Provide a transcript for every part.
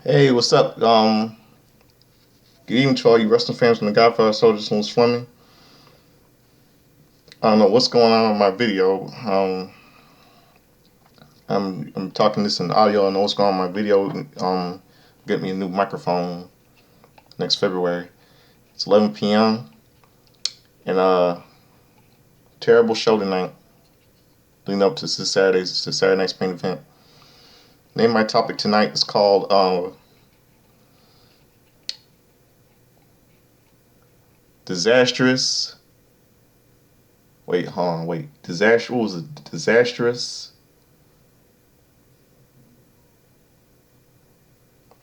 Hey, what's up? Good evening to all you wrestling fans from the Godfather Soldiers and Fleming. I don't know what's going on with my video. I'm talking this in audio. I don't know what's going on with my video. Get me a new microphone next February. It's 11 p.m. and terrible show tonight. Leading up to this Saturday night's main event. Name of my topic tonight is called Disastrous. Wait, hold on, wait. Disastrous. What was it?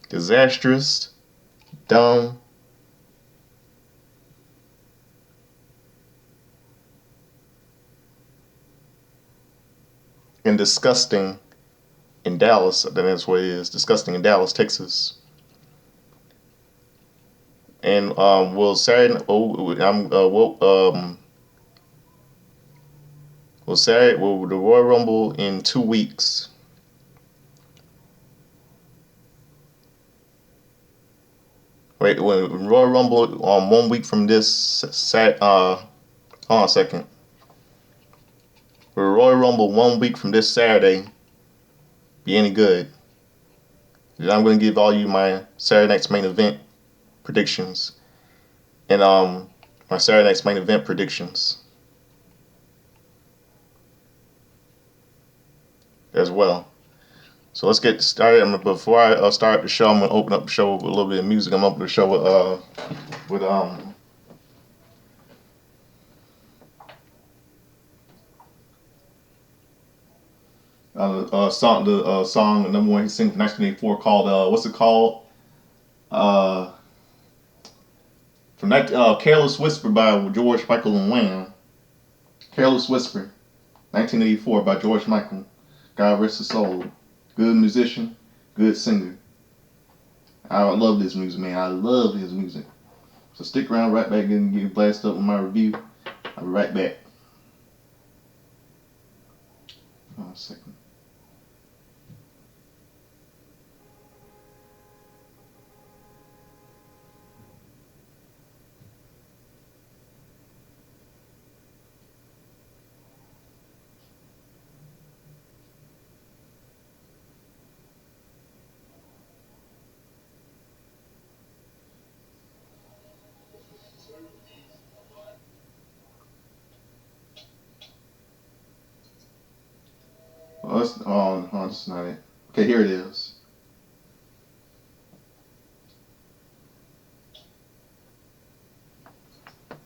Disastrous, dumb, and disgusting in Dallas. That's what it is. Disgusting in Dallas, Texas. And will Saturday? Will Saturday? Will the Royal Rumble in 2 weeks? Wait, when Royal Rumble 1 week from this hold on a second. Will Royal Rumble 1 week from this Saturday be any good? Then I'm going to give all you my Saturday night's main event predictions and my Saturday night's main event predictions as well. So let's get started. Before I start the show, I'm gonna open up the show with a little bit of music. I'm gonna open the show with song the number one he sang from 1984 called what's it called? From that Careless Whisper by George Michael and Wham. Careless Whisper, 1984 by George Michael. God rest his soul. Good musician, good singer. I love this music, man. I love his music. So stick around, right back and get blasted up with my review. I'll be right back. Hold on a second. That's not it. Okay, here it is.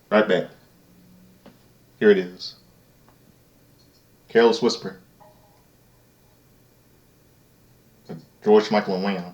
Right back. Here it is. Careless Whisper. George Michael and Wham.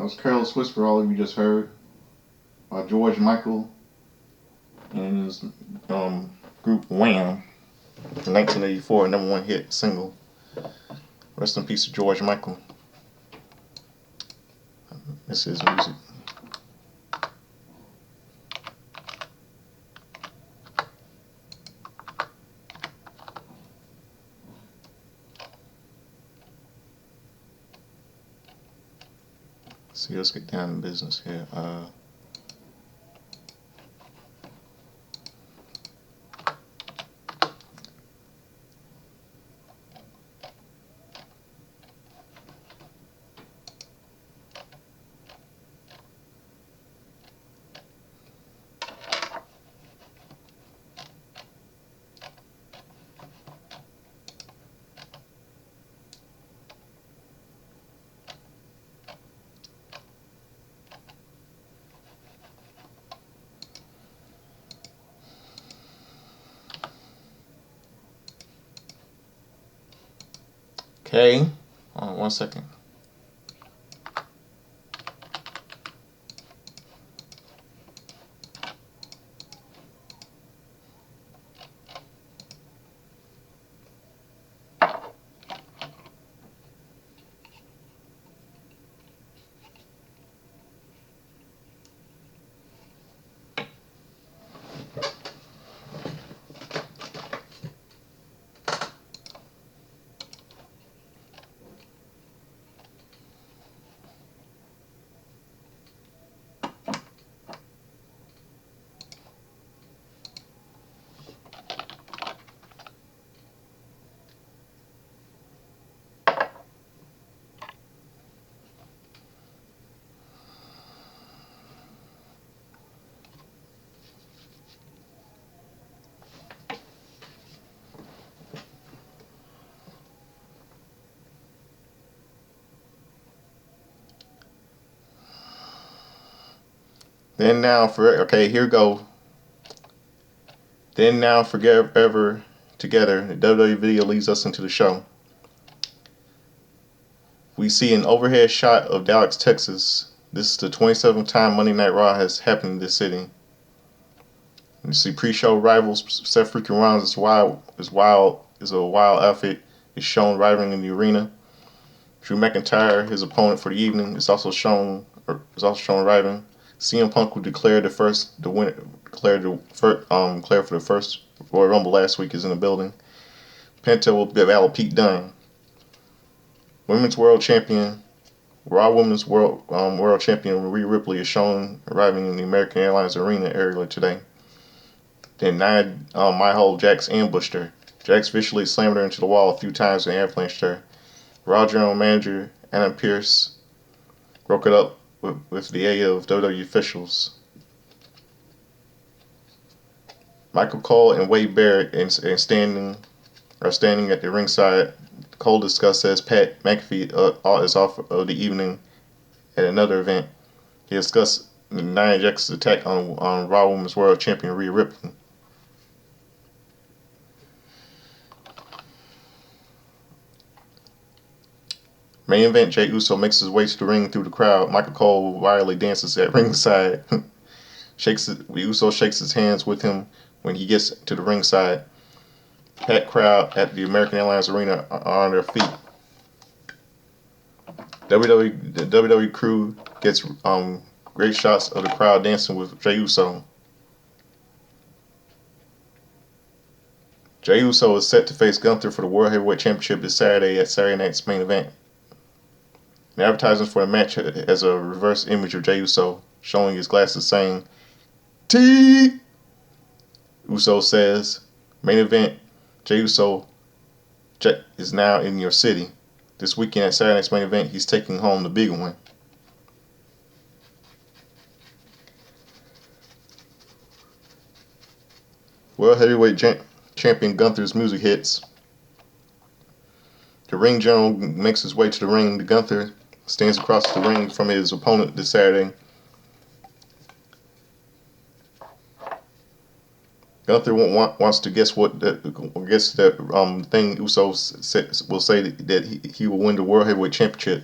That was Careless Whisper, all of you just heard, by George Michael and his group Wham, the 1984 #1 hit single. Rest in peace to George Michael. This is music. See, let's get down to business here. Okay, hold on 1 second. Then now for okay, here go. Then now forever together. The WWE video leads us into the show. We see an overhead shot of Dallas, Texas. This is the 27th time Monday Night Raw has happened in this city. You see pre-show rivals Seth freaking Rollins is a wild outfit is shown arriving in the arena. Drew McIntyre, his opponent for the evening, is also shown arriving. CM Punk, who declared for the first Royal Rumble last week, is in the building. Penta will battle Pete Dunne. Women's World Champion, Raw Women's World Champion Rhea Ripley is shown arriving in the American Airlines Arena earlier today. Then Jax ambushed her. Jax vicious slammed her into the wall a few times and ambushed her. Raw General Manager Adam Pearce broke it up with the aid of WWE officials. Michael Cole and Wade Barrett are standing at the ringside. Cole discussed as Pat McAfee is off of the evening at another event. He discussed Nia Jax's attack on Raw Women's World Champion Rhea Ripley. Main event, Jey Uso makes his way to the ring through the crowd. Michael Cole wildly dances at ringside. Uso shakes his hands with him when he gets to the ringside. Packed crowd at the American Airlines Arena are on their feet. The WWE crew gets great shots of the crowd dancing with Jey Uso. Jey Uso is set to face Gunther for the World Heavyweight Championship this Saturday at Saturday Night's Main Event. The advertisement for the match has a reverse image of Jey Uso showing his glasses saying, T. Uso says, main event, Jey Uso is now in your city. This weekend at Saturday Night's Main Event, he's taking home the big one. World Heavyweight Champion Gunther's music hits. The ring general makes his way to the ring. Gunther stands across the ring from his opponent this Saturday. Gunther wants to guess that thing Uso will say that he will win the World Heavyweight Championship.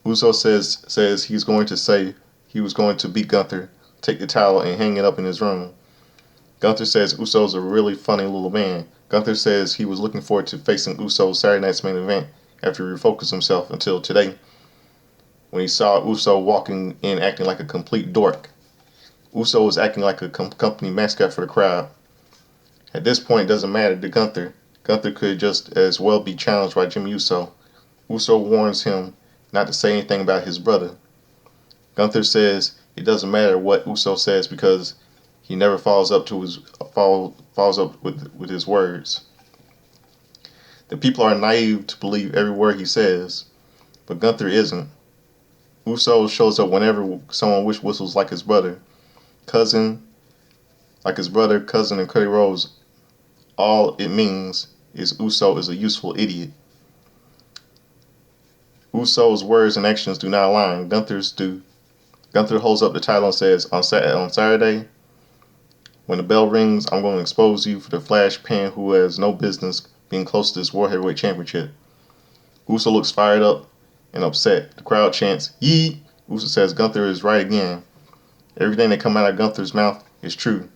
Uso says he was going to beat Gunther, take the towel, and hang it up in his room. Gunther says Uso's a really funny little man. Gunther says he was looking forward to facing Uso's Saturday night's main event after he refocused himself until today, when he saw Uso walking in acting like a complete dork. Uso was acting like a company mascot for the crowd. At this point, it doesn't matter to Gunther. Gunther could just as well be challenged by Jimmy Uso. Uso warns him not to say anything about his brother. Gunther says it doesn't matter what Uso says because he never follows up with his words. The people are naive to believe every word he says, but Gunther isn't. Uso shows up whenever someone whistles like his brother, cousin, and Cody Rhodes. All it means is Uso is a useful idiot. Uso's words and actions do not align. Gunther's do. Gunther holds up the title and says, on Saturday, when the bell rings, I'm going to expose you for the Flash Pan who has no business being close to this World Heavyweight Championship. Uso looks fired up and upset. The crowd chants, "Yee!" Uso says Gunther is right again. Everything that comes out of Gunther's mouth is true.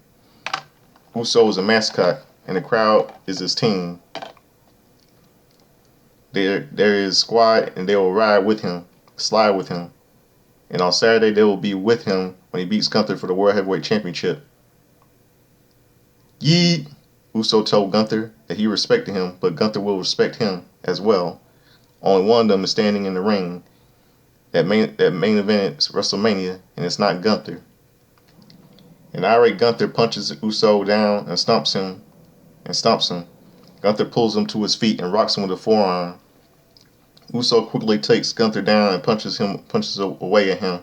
Uso is a mascot, and the crowd is his team. There is squad, and they will ride with him, slide with him. And on Saturday, they will be with him when he beats Gunther for the World Heavyweight Championship. Yee! Uso told Gunther that he respected him, but Gunther will respect him as well. Only one of them is standing in the ring. That main event is WrestleMania, and it's not Gunther. And irate Gunther punches Uso down and stomps him. Gunther pulls him to his feet and rocks him with a forearm. Uso quickly takes Gunther down and punches away at him.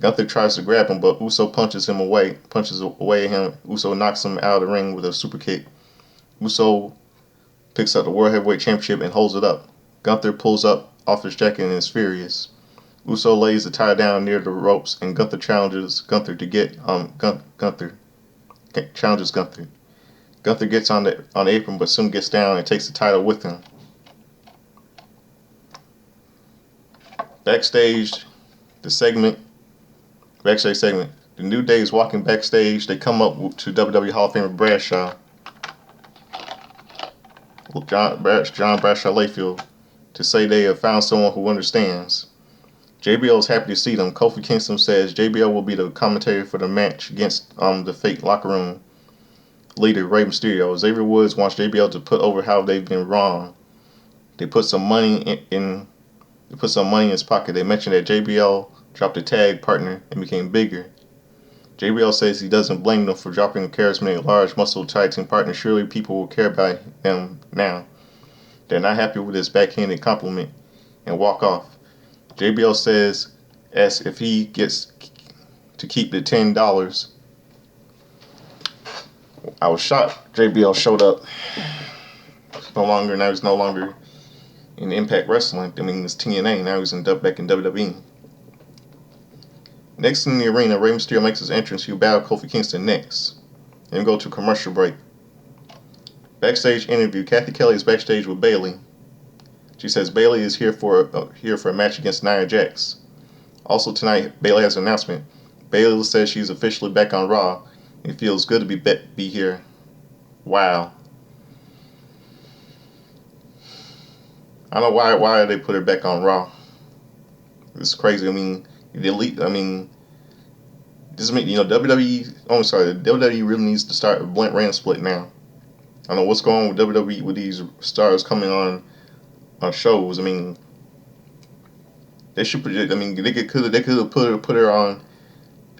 Gunther tries to grab him, but Uso punches away at him. Uso knocks him out of the ring with a super kick. Uso picks up the World Heavyweight Championship and holds it up. Gunther pulls up off his jacket and is furious. Uso lays the tie down near the ropes, and Gunther challenges Gunther to get Gunther. Gunther gets on the apron, but soon gets down and takes the title with him. Backstage segment. The New Day is walking backstage. They come up to WWE Hall of Famer Bradshaw, John Bradshaw Layfield, to say they have found someone who understands. JBL is happy to see them. Kofi Kingston says JBL will be the commentator for the match against the fake locker room leader Rey Mysterio. Xavier Woods wants JBL to put over how they've been wrong. They put some money in his pocket. They mentioned that JBL dropped a tag partner and became bigger. JBL says he doesn't blame them for dropping a charismatic, large, muscle tag team partner. Surely people will care about them now. They're not happy with this backhanded compliment and walk off. JBL says, as if he gets to keep the $10. I was shocked JBL showed up. Now he's no longer in Impact Wrestling. I mean, it's TNA. Now he's back in WWE. Next in the arena, Rey Mysterio makes his entrance. He'll battle Kofi Kingston next. Then go to commercial break. Backstage interview. Kathy Kelly is backstage with Bayley. She says Bayley is here for a match against Nia Jax. Also tonight, Bayley has an announcement. Bayley says she's officially back on Raw. It feels good to be here. Wow. I don't know why they put her back on Raw. It's crazy. I mean, WWE. WWE really needs to start a brand split now. I don't know what's going on with WWE with these stars coming on shows. I mean, they should project. I mean, they could have put her on.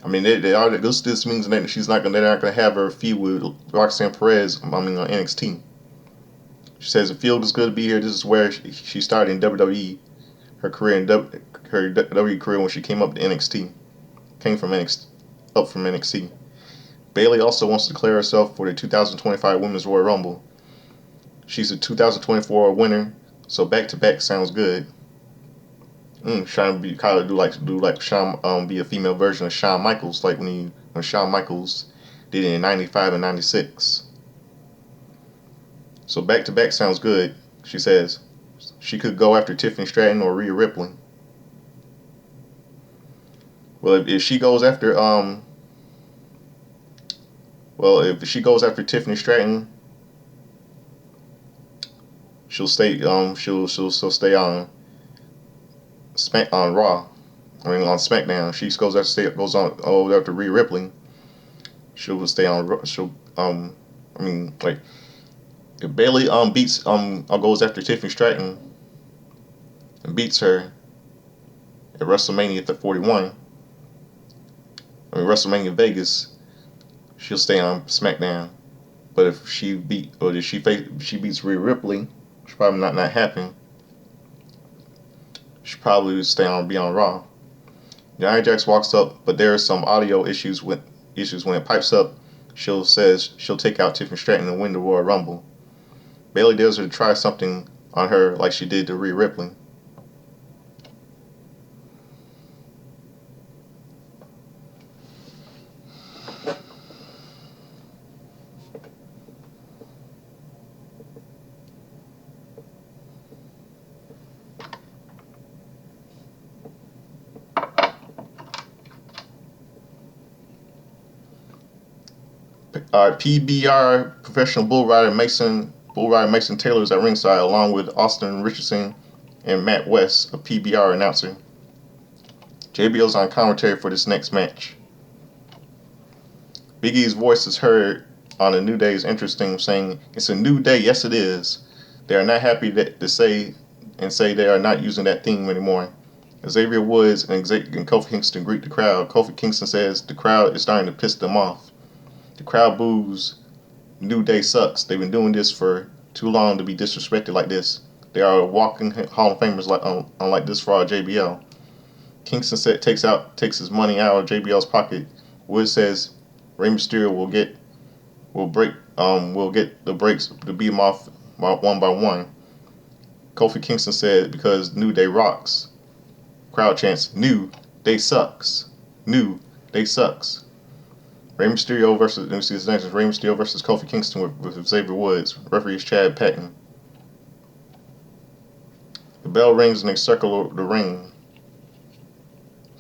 I mean, this means that they're not gonna have her feud with Roxanne Perez. On NXT. She says the field is good to be here. This is where she started in WWE. Her WWE career when she came up to NXT, up from NXT. Bayley also wants to declare herself for the 2025 Women's Royal Rumble. She's a 2024 winner, so back to back sounds good. Trying to be Shawn, be a female version of Shawn Michaels, like when Shawn Michaels did it in '95 and '96. So back to back sounds good, she says. she could go after Tiffany Stratton or Rhea Ripley. Well, if she goes after if she goes after Tiffany Stratton, she'll stay she'll stay on Raw. I mean on SmackDown. She goes on after Rhea Ripley. She'll stay on. I mean like if Bayley beats goes after Tiffany Stratton and beats her at WrestleMania at 41. I mean WrestleMania Vegas, she'll stay on SmackDown. But if she beats Rhea Ripley, which probably not happen, she'll probably be on Raw. Nia Jax walks up, but there are some audio issues when it pipes up. Says she'll take out Tiffany Stratton and win the Royal Rumble. Bayley dares her to try something on her like she did to Rhea Ripley. PBR professional bull rider Mason Taylor is at ringside along with Austin Richardson and Matt West, a PBR announcer. JBL's on commentary for this next match. Big E's voice is heard on the New Day's entrance theme saying, "It's a new day, yes it is." They are not happy to say they are not using that theme anymore. Xavier Woods and Kofi Kingston greet the crowd. Kofi Kingston says the crowd is starting to piss them off. The crowd boos, "New Day sucks. They've been doing this for too long to be disrespected like this. They are walking Hall of Famers unlike this for our JBL." Kingston takes his money out of JBL's pocket. Woods says Rey Mysterio will get the breaks to beat him off one by one. Kofi Kingston said because New Day rocks. Crowd chants, "New Day sucks. New Day sucks." Rey Mysterio versus Kofi Kingston with Xavier Woods. Referee is Chad Patton. The bell rings and they circle the ring.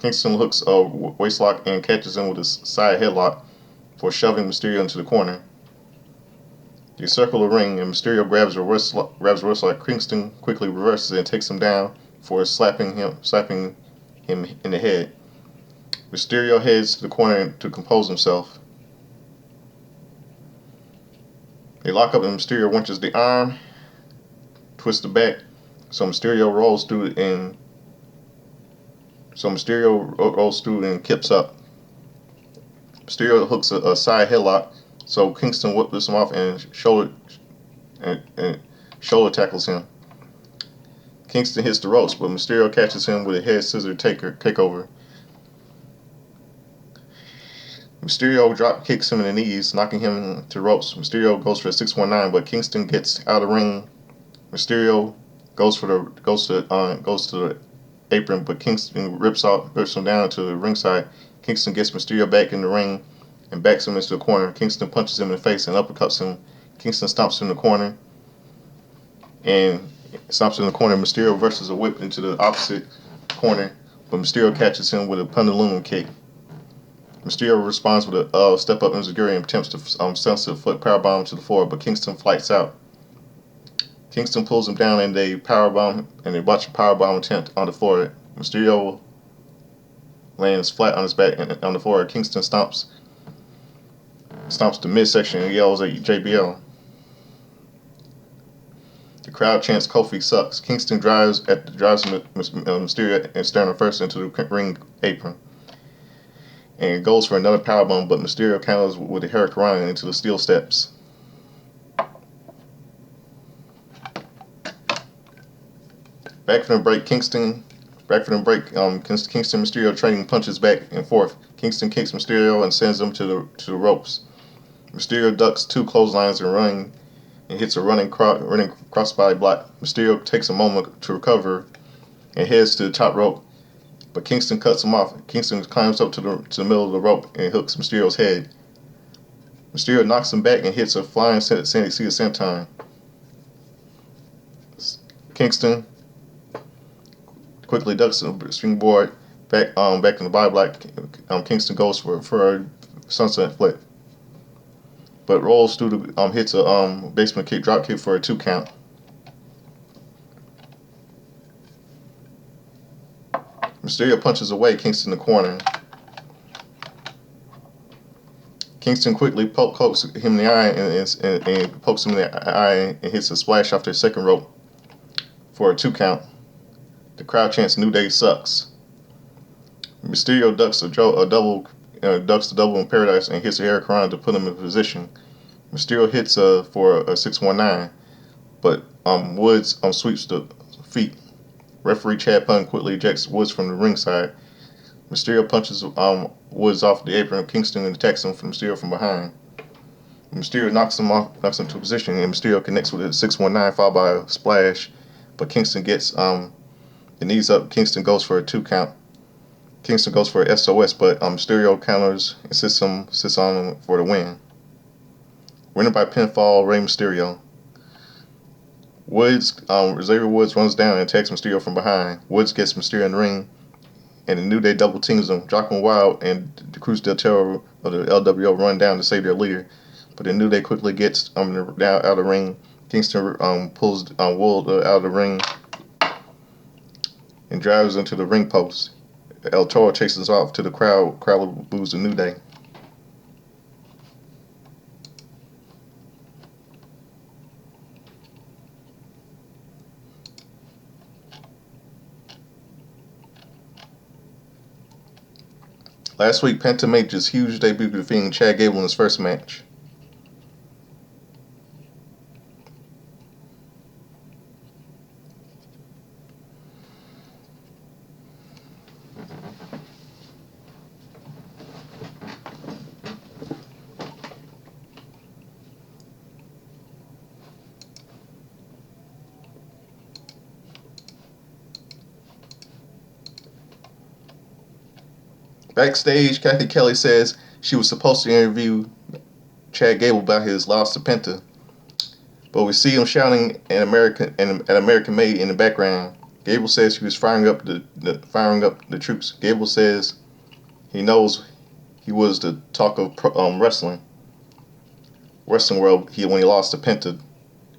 Kingston hooks a waistlock and catches him with a side headlock for shoving Mysterio into the corner. They circle the ring and Mysterio grabs a wristlock. Kingston quickly reverses it and takes him down for slapping him in the head. Mysterio heads to the corner to compose himself. They lock up and Mysterio winches the arm, twists the back, so Mysterio rolls through it and kips up. Mysterio hooks a side headlock, so Kingston whips him off and shoulder tackles him. Kingston hits the ropes, but Mysterio catches him with a head scissor takeover. Mysterio drop kicks him in the knees, knocking him to ropes. Mysterio goes for a 619, but Kingston gets out of the ring. Mysterio goes to the apron, but Kingston rips him down to the ringside. Kingston gets Mysterio back in the ring and backs him into the corner. Kingston punches him in the face and uppercuts him. Kingston stomps him in the corner. Mysterio versus a whip into the opposite corner, but Mysterio catches him with a pendulum kick. Mysterio responds with a step-up enziguri and attempts to sunset foot powerbomb to the floor, but Kingston flights out. Kingston pulls him down and they watch a powerbomb attempt on the floor. Mysterio lands flat on his back on the floor. Kingston stomps the midsection and yells at JBL. The crowd chants Kofi sucks. Kingston drives Mysterio and sternum first into the ring apron and goes for another powerbomb, but Mysterio counters with a hurricanrana into the steel steps. Back from the break, Kingston Mysterio trading punches back and forth. Kingston kicks Mysterio and sends him to the ropes. Mysterio ducks two clotheslines and hits a running crossbody block. Mysterio takes a moment to recover and heads to the top rope, but Kingston cuts him off. Kingston climbs up to the middle of the rope and hooks Mysterio's head. Mysterio knocks him back and hits a flying Senton. Kingston quickly ducks the springboard back in the body block. Kingston goes for a sunset flip, but rolls through the hits a basement kick drop kick for a 2 count. Mysterio punches away Kingston in the corner. Kingston quickly pokes him in the eye and pokes him in the eye and hits a splash off their second rope for a 2 count. The crowd chants "New Day sucks." Mysterio ducks the double in Paradise and hits a Hurricane to put him in position. Mysterio hits for a 619, but Woods sweeps the feet. Referee Chad Pun quickly ejects Woods from the ringside. Mysterio punches Woods off the apron of Kingston and attacks him from Mysterio from behind. Mysterio knocks him to a position, and Mysterio connects with a 619 followed by a splash, but Kingston gets the knees up. Kingston goes for a 2 count. Kingston goes for a SOS, but Mysterio counters and sits on him for the win. Winner by pinfall, Rey Mysterio. Xavier Woods runs down and attacks Mysterio from behind. Woods gets Mysterio in the ring, and the New Day double teams him. Joaquin Wild and the Cruz del Toro of the LWO run down to save their leader, but the New Day quickly gets down out of the ring. Kingston pulls Wood out of the ring and drives into the ring post. El Toro chases off to the crowd. Crowd boos the New Day. Last week, Penta made his huge debut defeating Chad Gable in his first match. Backstage, Kathy Kelly says she was supposed to interview Chad Gable about his loss to Penta, but we see him shouting at American Made in the background. Gable says he was firing up the troops. Gable says he knows he was the talk of wrestling world when he lost to Penta.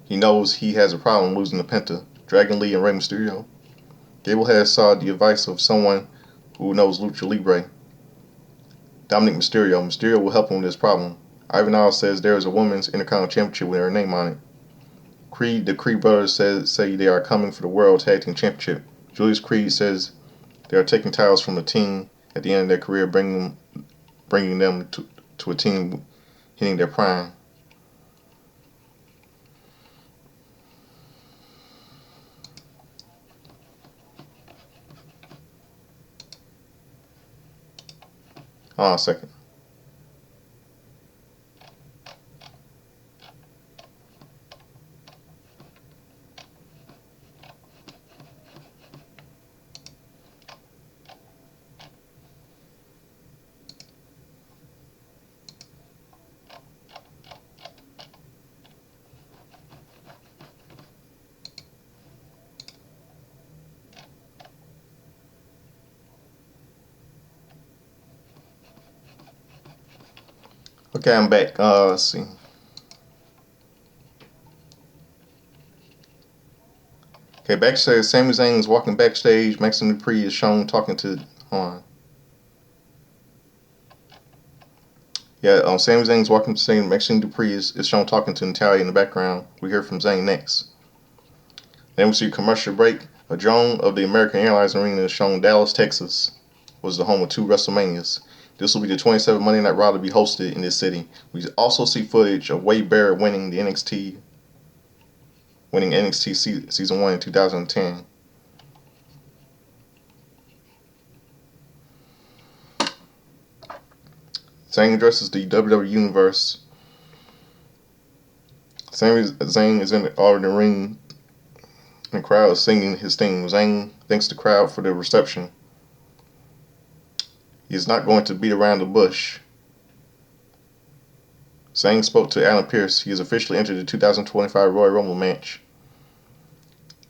He knows he has a problem losing to Penta, Dragon Lee, and Rey Mysterio. Gable has sought the advice of someone who knows Lucha Libre. Dominic Mysterio. Mysterio will help him with this problem. Ivanov says there is a women's Intercontinental Championship with her name on it. The Creed brothers say they are coming for the World Tag Team Championship. Julius Creed says they are taking titles from a team at the end of their career, bringing them to a team hitting their prime. Hold on a second. Okay, I'm back. Let's see. Okay, backstage, Sami Zayn is walking backstage. Maxim Dupree is shown talking to. Hold on. Yeah, Sami Zayn is walking to Zayn. Maxim Dupree is shown talking to Natalia in the background. We hear from Zayn next. Then we see a commercial break. A drone of the American Airlines Arena is shown Dallas, Texas, was the home of 2 WrestleManias. This will be the 27th Monday Night Raw to be hosted in this city. We also see footage of Wade Barrett winning NXT Season 1 in 2010. Zayn addresses the WWE Universe. Sami Zayn is in the ring, and the crowd is singing his theme. Zayn thanks the crowd for the reception. He is not going to beat around the bush. Zayn spoke to Alan Pierce. He has officially entered the 2025 Royal Rumble match.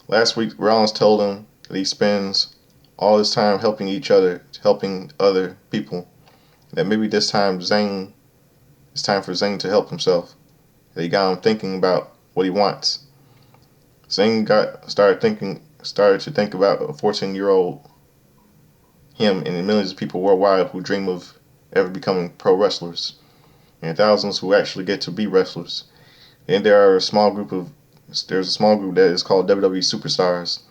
Last week, Rollins told him that he spends all this time helping each other, helping other people, that maybe this time Zayn, it's time for Zayn to help himself. That he got him thinking about what he wants. Zayn started to think about a 14-year-old him and millions of people worldwide who dream of ever becoming pro wrestlers, and thousands who actually get to be wrestlers. Then there's a small group that is called WWE Superstars.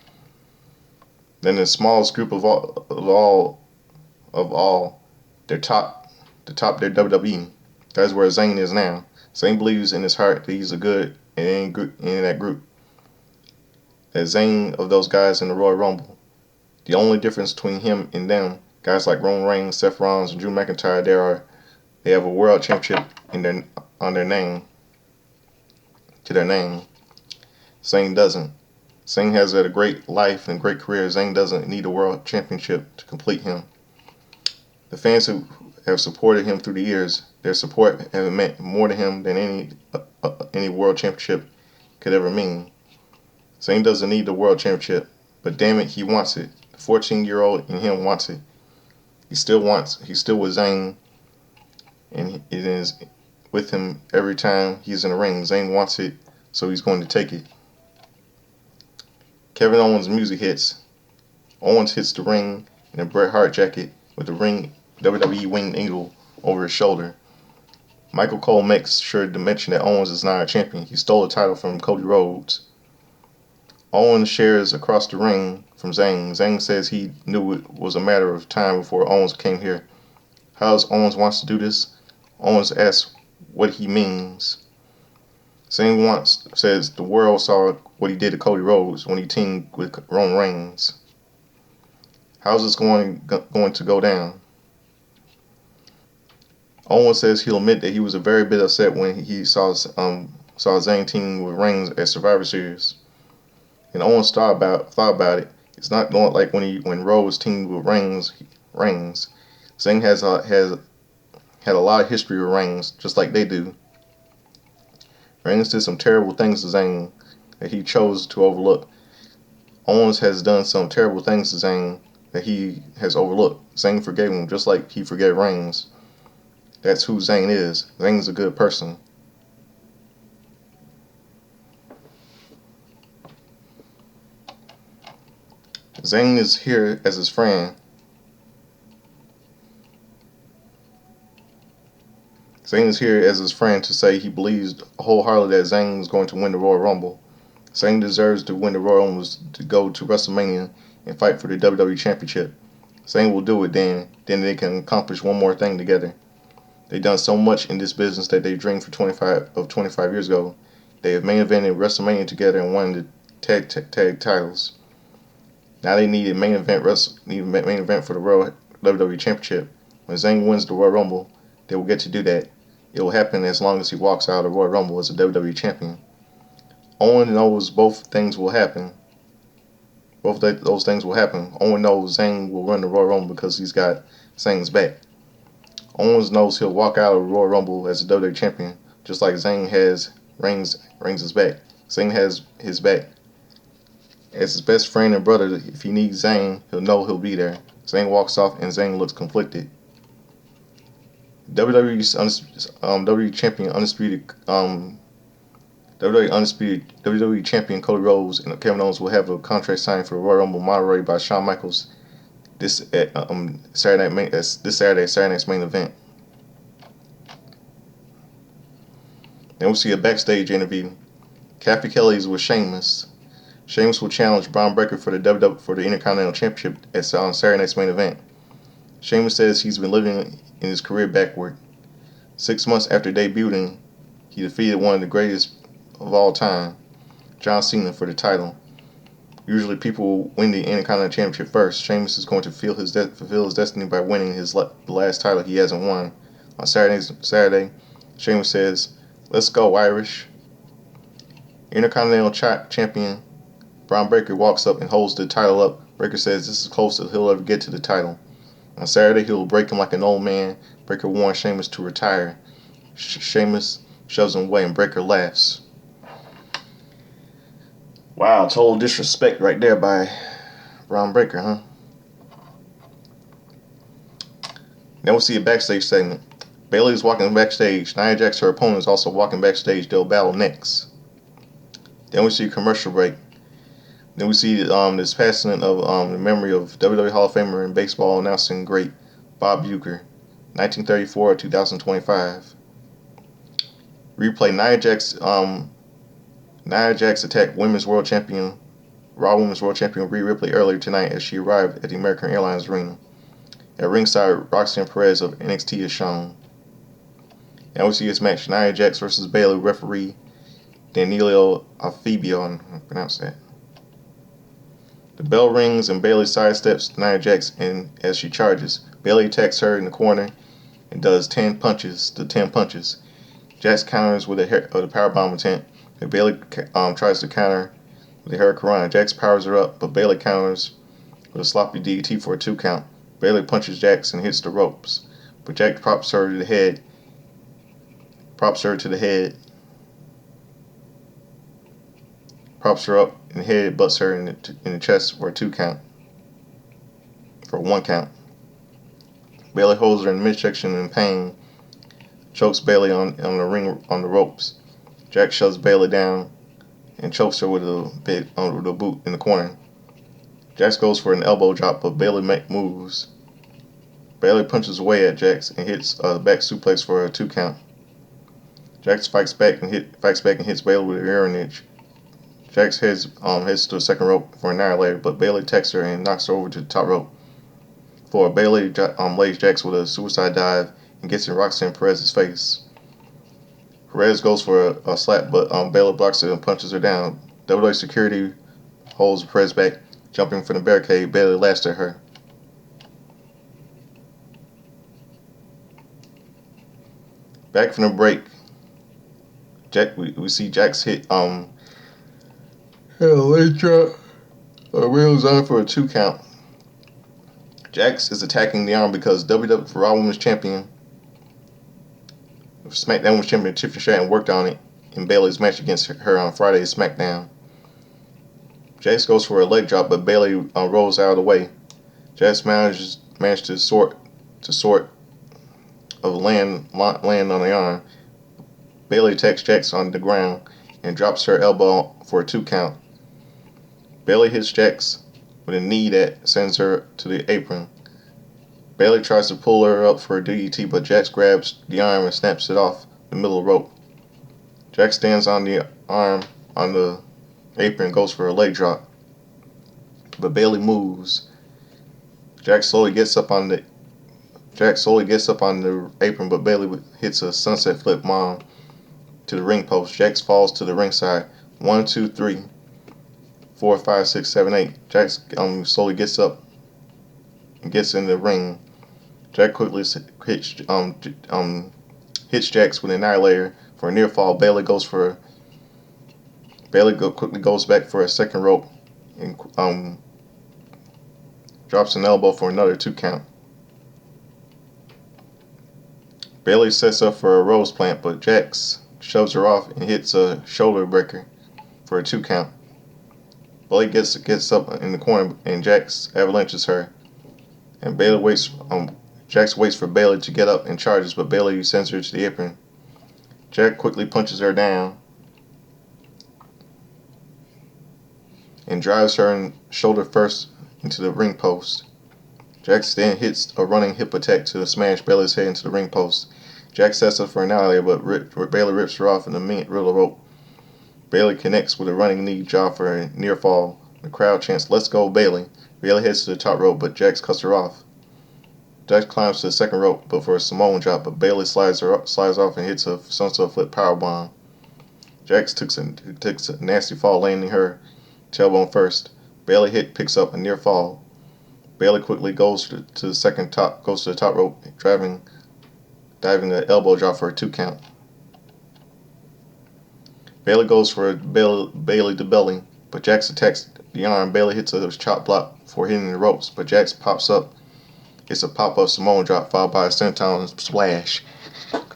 Then the smallest group of all, the top their WWE. That's where Zayn is now. Zayn believes in his heart that he's a good in that group. That Zayn of those guys in the Royal Rumble. The only difference between him and them, guys like Roman Reigns, Seth Rollins, and Drew McIntyre, they have a world championship on their name, to their name. Zayn doesn't. Zayn has had a great life and great career. Zayn doesn't need a world championship to complete him. The fans who have supported him through the years, their support has meant more to him than any world championship could ever mean. Zayn doesn't need the world championship, but damn it, he wants it. The 14-year-old in him wants it. He's still with Zayn, and it is with him every time he's in the ring. Zayn wants it, so he's going to take it. Kevin Owens' music hits. Owens hits the ring in a Bret Hart jacket with the ring WWE winged eagle over his shoulder. Michael Cole makes sure to mention that Owens is not a champion. He stole the title from Cody Rhodes. Owens shares across the ring from Zayn. Zayn says he knew it was a matter of time before Owens came here. How does Owens wants to do this? Owens asks what he means. Zayn says the world saw what he did to Cody Rhodes when he teamed with Roman Reigns. How's this going to go down? Owens says he'll admit that he was a very bit upset when he saw Zayn teaming with Reigns at Survivor Series. And Owens thought about it. It's not going like when Rhodes teamed with Reigns. Zayn has had a lot of history with Reigns, just like they do. Reigns did some terrible things to Zayn that he chose to overlook. Owens has done some terrible things to Zayn that he has overlooked. Zayn forgave him just like he forgave Reigns. That's who Zayn is. Zayn's a good person. Zayn is here as his friend. Zayn is here as his friend to say he believes wholeheartedly that Zayn is going to win the Royal Rumble. Zayn deserves to win the Royal Rumble to go to WrestleMania and fight for the WWE Championship. Zayn will do it then they can accomplish one more thing together. They've done so much in this business that they dreamed for 25 years ago. They have main evented WrestleMania together and won the tag titles. Now they need a main event for the Royal WWE Championship. When Zayn wins the Royal Rumble, they will get to do that. It will happen as long as he walks out of the Royal Rumble as a WWE Champion. Owen knows both things will happen. Those things will happen. Owen knows Zayn will win the Royal Rumble because he's got Zayn's back. Owens knows he'll walk out of the Royal Rumble as a WWE Champion, just like Zayn has Reigns' back. Zayn has his back. As his best friend and brother, if he needs Zayn, he'll know he'll be there. Zayn walks off and Zayn looks conflicted. WWE Champion WWE Champion Cody Rhodes and Kevin Owens will have a contract signed for the Royal Rumble moderated by Shawn Michaels this Saturday night's main event. Then we'll see a backstage interview. Kathy Kelly is with Sheamus. Sheamus will challenge Braun Breaker for the Intercontinental Championship on Saturday night's main event. Sheamus says he's been living in his career backward. 6 months after debuting, he defeated one of the greatest of all time, John Cena, for the title. Usually people win the Intercontinental Championship first. Sheamus is going to fulfill his destiny by winning the last title he hasn't won. On Saturday, Sheamus says, "Let's go, Irish." Intercontinental Champion Braun Breaker walks up and holds the title up. Breaker says this is close as he'll ever get to the title. On Saturday, he will break him like an old man. Breaker warns Sheamus to retire. Sheamus shoves him away and Breaker laughs. Wow, total disrespect right there by Braun Breaker, huh? Then we'll see a backstage segment. Bayley is walking backstage. Nia Jax, her opponent, is also walking backstage. They'll battle next. Then we see a commercial break. Then we see this passing of the memory of WWE Hall of Famer and baseball announcing great Bob Uecker, 1934 to 2025. Replay: Nia Jax attacked Raw Women's World Champion Rhea Ripley earlier tonight as she arrived at the American Airlines Arena. At ringside, Roxanne Perez of NXT is shown. Now we see this match: Nia Jax versus Bayley. Referee Danilo Alfibio, I pronounce that. The bell rings and Bayley sidesteps Nia Jax, and as she charges, Bayley attacks her in the corner and does 10 punches. Jax counters with a powerbomb attempt, and Bayley tries to counter with a hurricanrana. Jax powers her up, but Bayley counters with a sloppy DDT for a 2 count. Bayley punches Jax and hits the ropes, but Jax props her to the head, props her up and head butts her in the chest for a 2 count. For a 1 count. Bayley holds her in the midsection in pain, chokes Bayley on the ropes. Jax shoves Bayley down and chokes her with a boot in the corner. Jax goes for an elbow drop, but Bayley moves. Bayley punches away at Jax and hits a back suplex for a 2 count. Jax fights back and hits Bayley with a rear edge. Jax heads to the second rope for an annihilator, but Bayley attacks her and knocks her over to the top rope. Bayley lays Jax with a suicide dive and gets in Roxanne Perez's face. Perez goes for a slap, but Bayley blocks it and punches her down. WWE security holds Perez back, jumping from the barricade. Bayley laughs at her. Back from the break, we see Jax hit a leg drop. Wheels on for a 2 count. Jax is attacking the arm because WWE RAW Women's Champion, SmackDown Women's Champion Tiffany Stratton worked on it in Bayley's match against her on Friday's SmackDown. Jax goes for a leg drop, but Bayley rolls out of the way. Jax managed to land on the arm. Bayley attacks Jax on the ground and drops her elbow for a 2 count. Bayley hits Jax with a knee that sends her to the apron. Bayley tries to pull her up for a DDT, but Jax grabs the arm and snaps it off the middle of the rope. Jax stands on the arm on the apron and goes for a leg drop, but Bayley moves. Jax slowly gets up on the apron, but Bayley hits a sunset flip mom to the ring post. Jax falls to the ringside. 1, 2, 3, 4, 5, 6, 7, 8. Jax slowly gets up and gets in the ring. Jax quickly hits Jax with an annihilator for a near fall. Bayley quickly goes back for a second rope and drops an elbow for another 2 count. Bayley sets up for a rose plant, but Jax shoves her off and hits a shoulder breaker for a 2 count. Bayley gets up in the corner and Jax avalanches her, and Jax waits for Bayley to get up and charges, but Bayley sends her to the apron. Jax quickly punches her down and drives her shoulder first into the ring post. Jax then hits a running hip attack to smash Bayley's head into the ring post. Jax sets up for an annihilator, but Bayley rips her off in the middle of the rope. Bayley connects with a running knee drop for a near fall. The crowd chants, "Let's go, Bayley." Bayley heads to the top rope, but Jax cuts her off. Jax climbs to the second rope, but for a Samoan drop, but Bayley slides off and hits a sunset flip powerbomb. Jax takes a nasty fall, landing her tailbone first. Bayley picks up a near fall. Bayley quickly goes to the top rope, diving an elbow drop for a 2 count. Bayley goes for a Bayley to belly, but Jax attacks the arm. Bayley hits a chop block for hitting the ropes, but Jax pops up. It's a pop-up Samoan drop followed by a senton splash.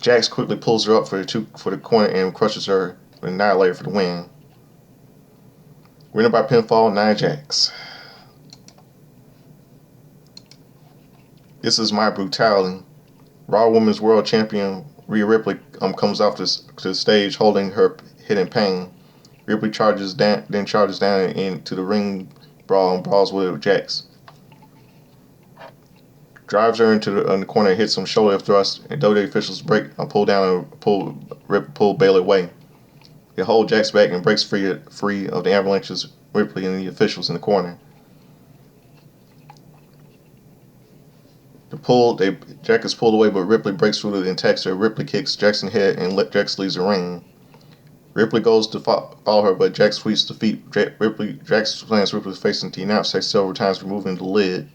Jax quickly pulls her up for the corner and crushes her with an annihilator for the win. Winner by pinfall, Nia Jax. This is My Brutality. Raw Women's World Champion Rhea Ripley comes off to the stage holding her head in pain. Ripley then charges down into the ring brawl and brawls with Jax. Drives her into the corner and hits some shoulder thrust, and WWE officials pull down and pull Bayley away. They hold Jax back and breaks free of the avalanches Ripley and the officials in the corner. Jax is pulled away, but Ripley breaks through and attacks her. Ripley kicks Jackson's head and Jax leaves the ring. Ripley goes to follow her, but Jax sweeps the feet. Jax slams Ripley's face into the announce table several times, removing the lid.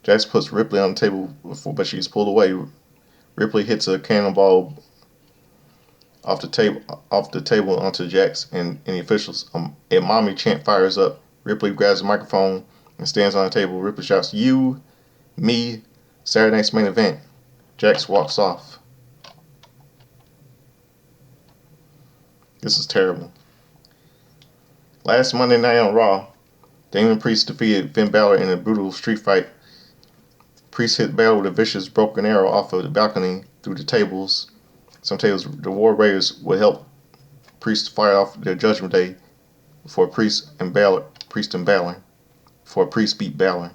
Jax puts Ripley on the table, but she's pulled away. Ripley hits a cannonball off the table onto Jax and the officials. A mommy chant fires up. Ripley grabs the microphone and stands on the table. Ripley shouts, "You, me, Saturday night's main event." Jax walks off. This is terrible. Last Monday night on Raw, Damian Priest defeated Finn Balor in a brutal street fight. Priest hit Balor with a vicious broken arrow off of the balcony through the tables. Some tables, the War Raiders would help Priest fight off their Judgment Day before Priest and Balor, before Priest beat Balor.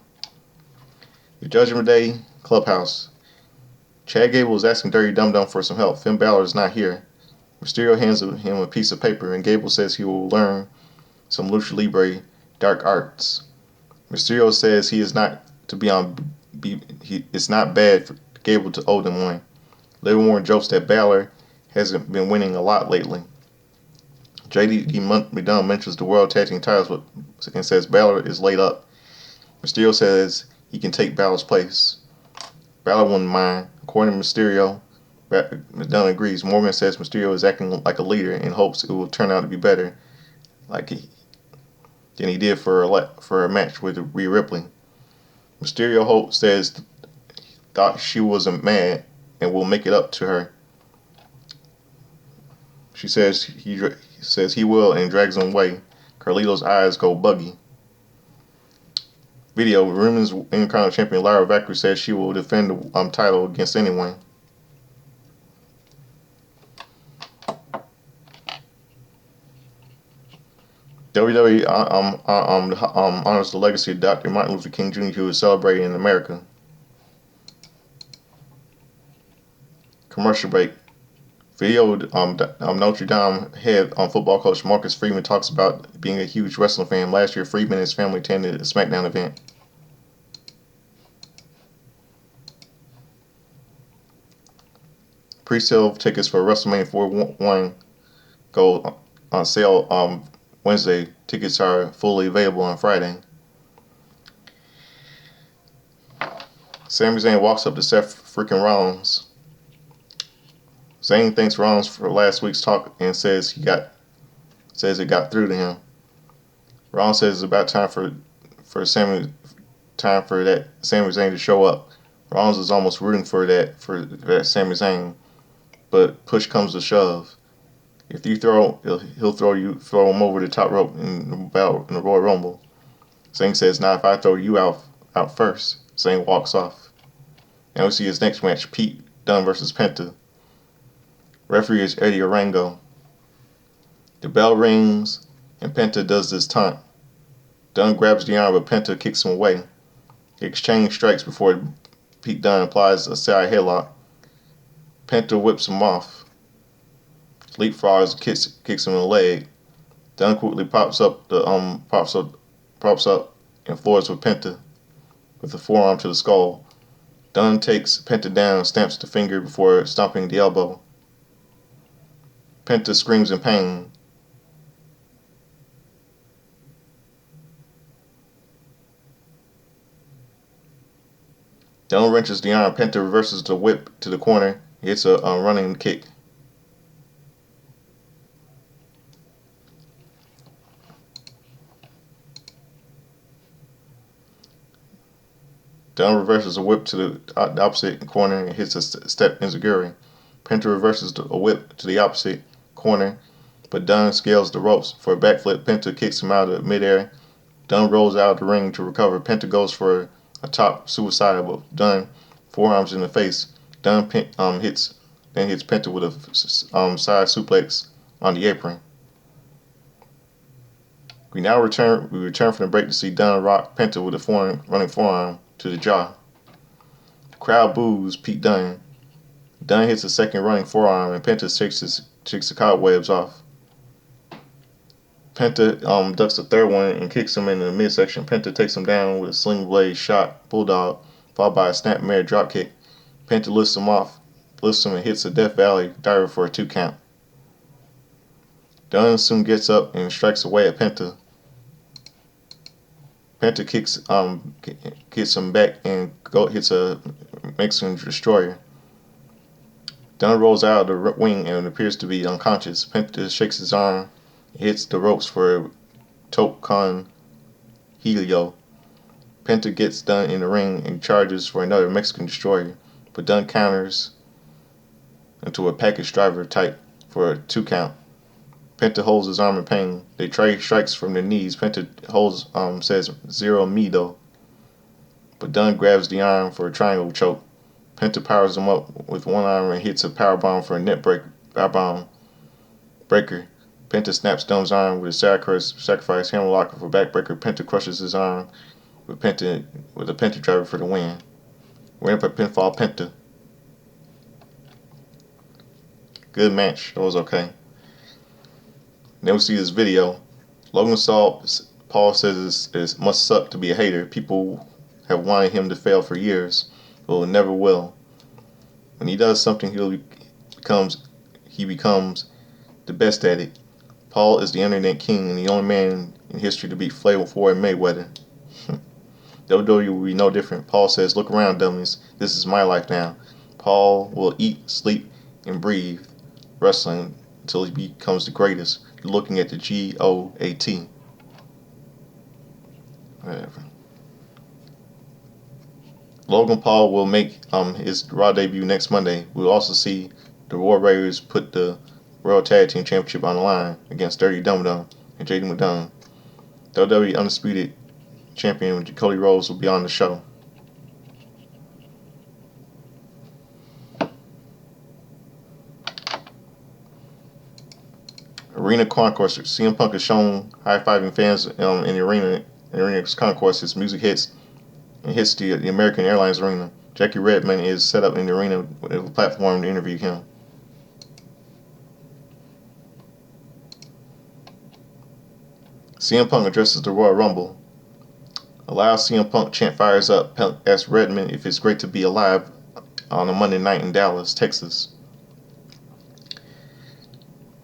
The Judgment Day clubhouse. Chad Gable is asking Dirty Dum Dum for some help. Finn Balor is not here. Mysterio hands him a piece of paper, and Gable says he will learn some Lucha Libre dark arts. Mysterio says he is not to be on. It's not bad for Gable to owe them one. Livermore jokes that Balor hasn't been winning a lot lately. JD McDonough mentions the World Tag Team titles and says Balor is laid up. Mysterio says he can take Balor's place. Balor wouldn't mind. According to Mysterio, McDonough agrees. Morgan says Mysterio is acting like a leader and hopes it will turn out to be better than he did for a match with Rhea Ripley. Mysterio thought she wasn't mad and will make it up to her. She says he will and drags him away. Carlito's eyes go buggy. Video: Women's Intercontinental Champion Lyra Valkyrie says she will defend the title against anyone. WWE honors the legacy of Dr. Martin Luther King Jr., who is celebrated in America. Commercial break. Video: Notre Dame head football coach Marcus Freeman talks about being a huge wrestling fan. Last year, Freeman and his family attended a SmackDown event. Pre-sale tickets for WrestleMania 41 go on sale Wednesday. Tickets are fully available on Friday. Sami Zayn walks up to Seth freaking Rollins. Zayn thanks Rollins for last week's talk and says it got through to him. Rollins says it's about time for Sami Zayn to show up. Rollins is almost rooting for that Sami Zayn, but push comes to shove. If you he'll throw him over the top rope in the Royal Rumble. Zayn says, "Now if I throw you out first." Zayn walks off. And we see his next match: Pete Dunne versus Penta. Referee is Eddie Orango. The bell rings and Penta does this taunt. Dunne grabs the arm, but Penta kicks him away. They exchange strikes before Pete Dunne applies a side headlock. Penta whips him off. Leapfrogs, kicks him in the leg. Dunne quickly pops up and floors with Penta with the forearm to the skull. Dunne takes Penta down and stamps the finger before stomping the elbow. Penta screams in pain. Dunne wrenches the arm. Penta reverses the whip to the corner. He hits a running kick. Dunne reverses a whip to the opposite corner and hits a step enziguri. Penta reverses a whip to the opposite corner, but Dunne scales the ropes for a backflip. Penta kicks him out of midair. Dunne rolls out of the ring to recover. Penta goes for a top suicide, but Dunne forearms in the face. Hits Penta with a side suplex on the apron. We return from the break to see Dunn rock Penta with a running forearm to the jaw. The crowd boos Pete Dunne. Dunn hits a second running forearm and Penta shakes the cobwebs off. Penta ducks the third one and kicks him in the midsection. Penta takes him down with a sling blade shot bulldog, followed by a snapmare dropkick. Penta lifts him and hits a Death Valley diver for a 2 count. Dunn soon gets up and strikes away at Penta. Penta kicks him back and hits a Mexican destroyer. Dunn rolls out of the ring and appears to be unconscious. Penta shakes his arm, hits the ropes for a Tope Con Helio. Penta gets Dunn in the ring and charges for another Mexican destroyer, but Dunn counters into a package driver type for a 2 count. Penta holds his arm in pain. They trade strikes from their knees. Penta says zero miedo, but Dunn grabs the arm for a triangle choke. Penta powers him up with one arm and hits a powerbomb for a net breaker. Penta snaps Dunn's arm with a sacrifice hammerlocker for backbreaker. Penta crushes his arm with a Penta driver for the win. Winner by pinfall, Penta. Good match. That was okay. Then we see this video. Logan Paul says it must suck to be a hater. People have wanted him to fail for years, but never will. When he does something, he becomes the best at it. Paul is the internet king and the only man in history to beat Floyd Mayweather. WWE will be no different. Paul says, "Look around, dummies. This is my life now." Paul will eat, sleep, and breathe wrestling until he becomes the greatest. You're looking at the GOAT. Whatever. Logan Paul will make his Raw debut next Monday. We'll also see the War Raiders put the World Tag Team Championship on the line against Dirty Dum Dum and JD McDonough. WWE Undisputed Champion Cody Rhodes will be on the show. Arena Concourse. CM Punk is shown high-fiving fans in the arena. In the arena's concourse, his music hits the American Airlines Arena. Jackie Redmond is set up in the arena with a platform to interview him. CM Punk addresses the Royal Rumble. A loud CM Punk chant fires up. Punk asks Redmond if it's great to be alive on a Monday night in Dallas, Texas.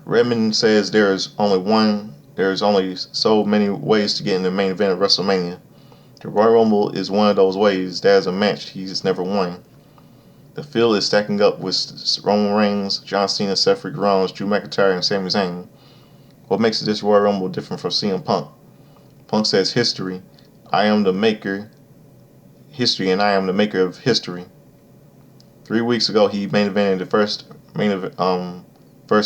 Redmond says there is only so many ways to get in the main event of WrestleMania. The Royal Rumble is one of those ways. That is a match he's never won. The field is stacking up with Roman Reigns, John Cena, Seth Rollins, Drew McIntyre, and Sami Zayn. What makes this Royal Rumble different from CM Punk? Punk says history. I am the maker. History, and I am the maker of history. 3 weeks ago, he main evented the first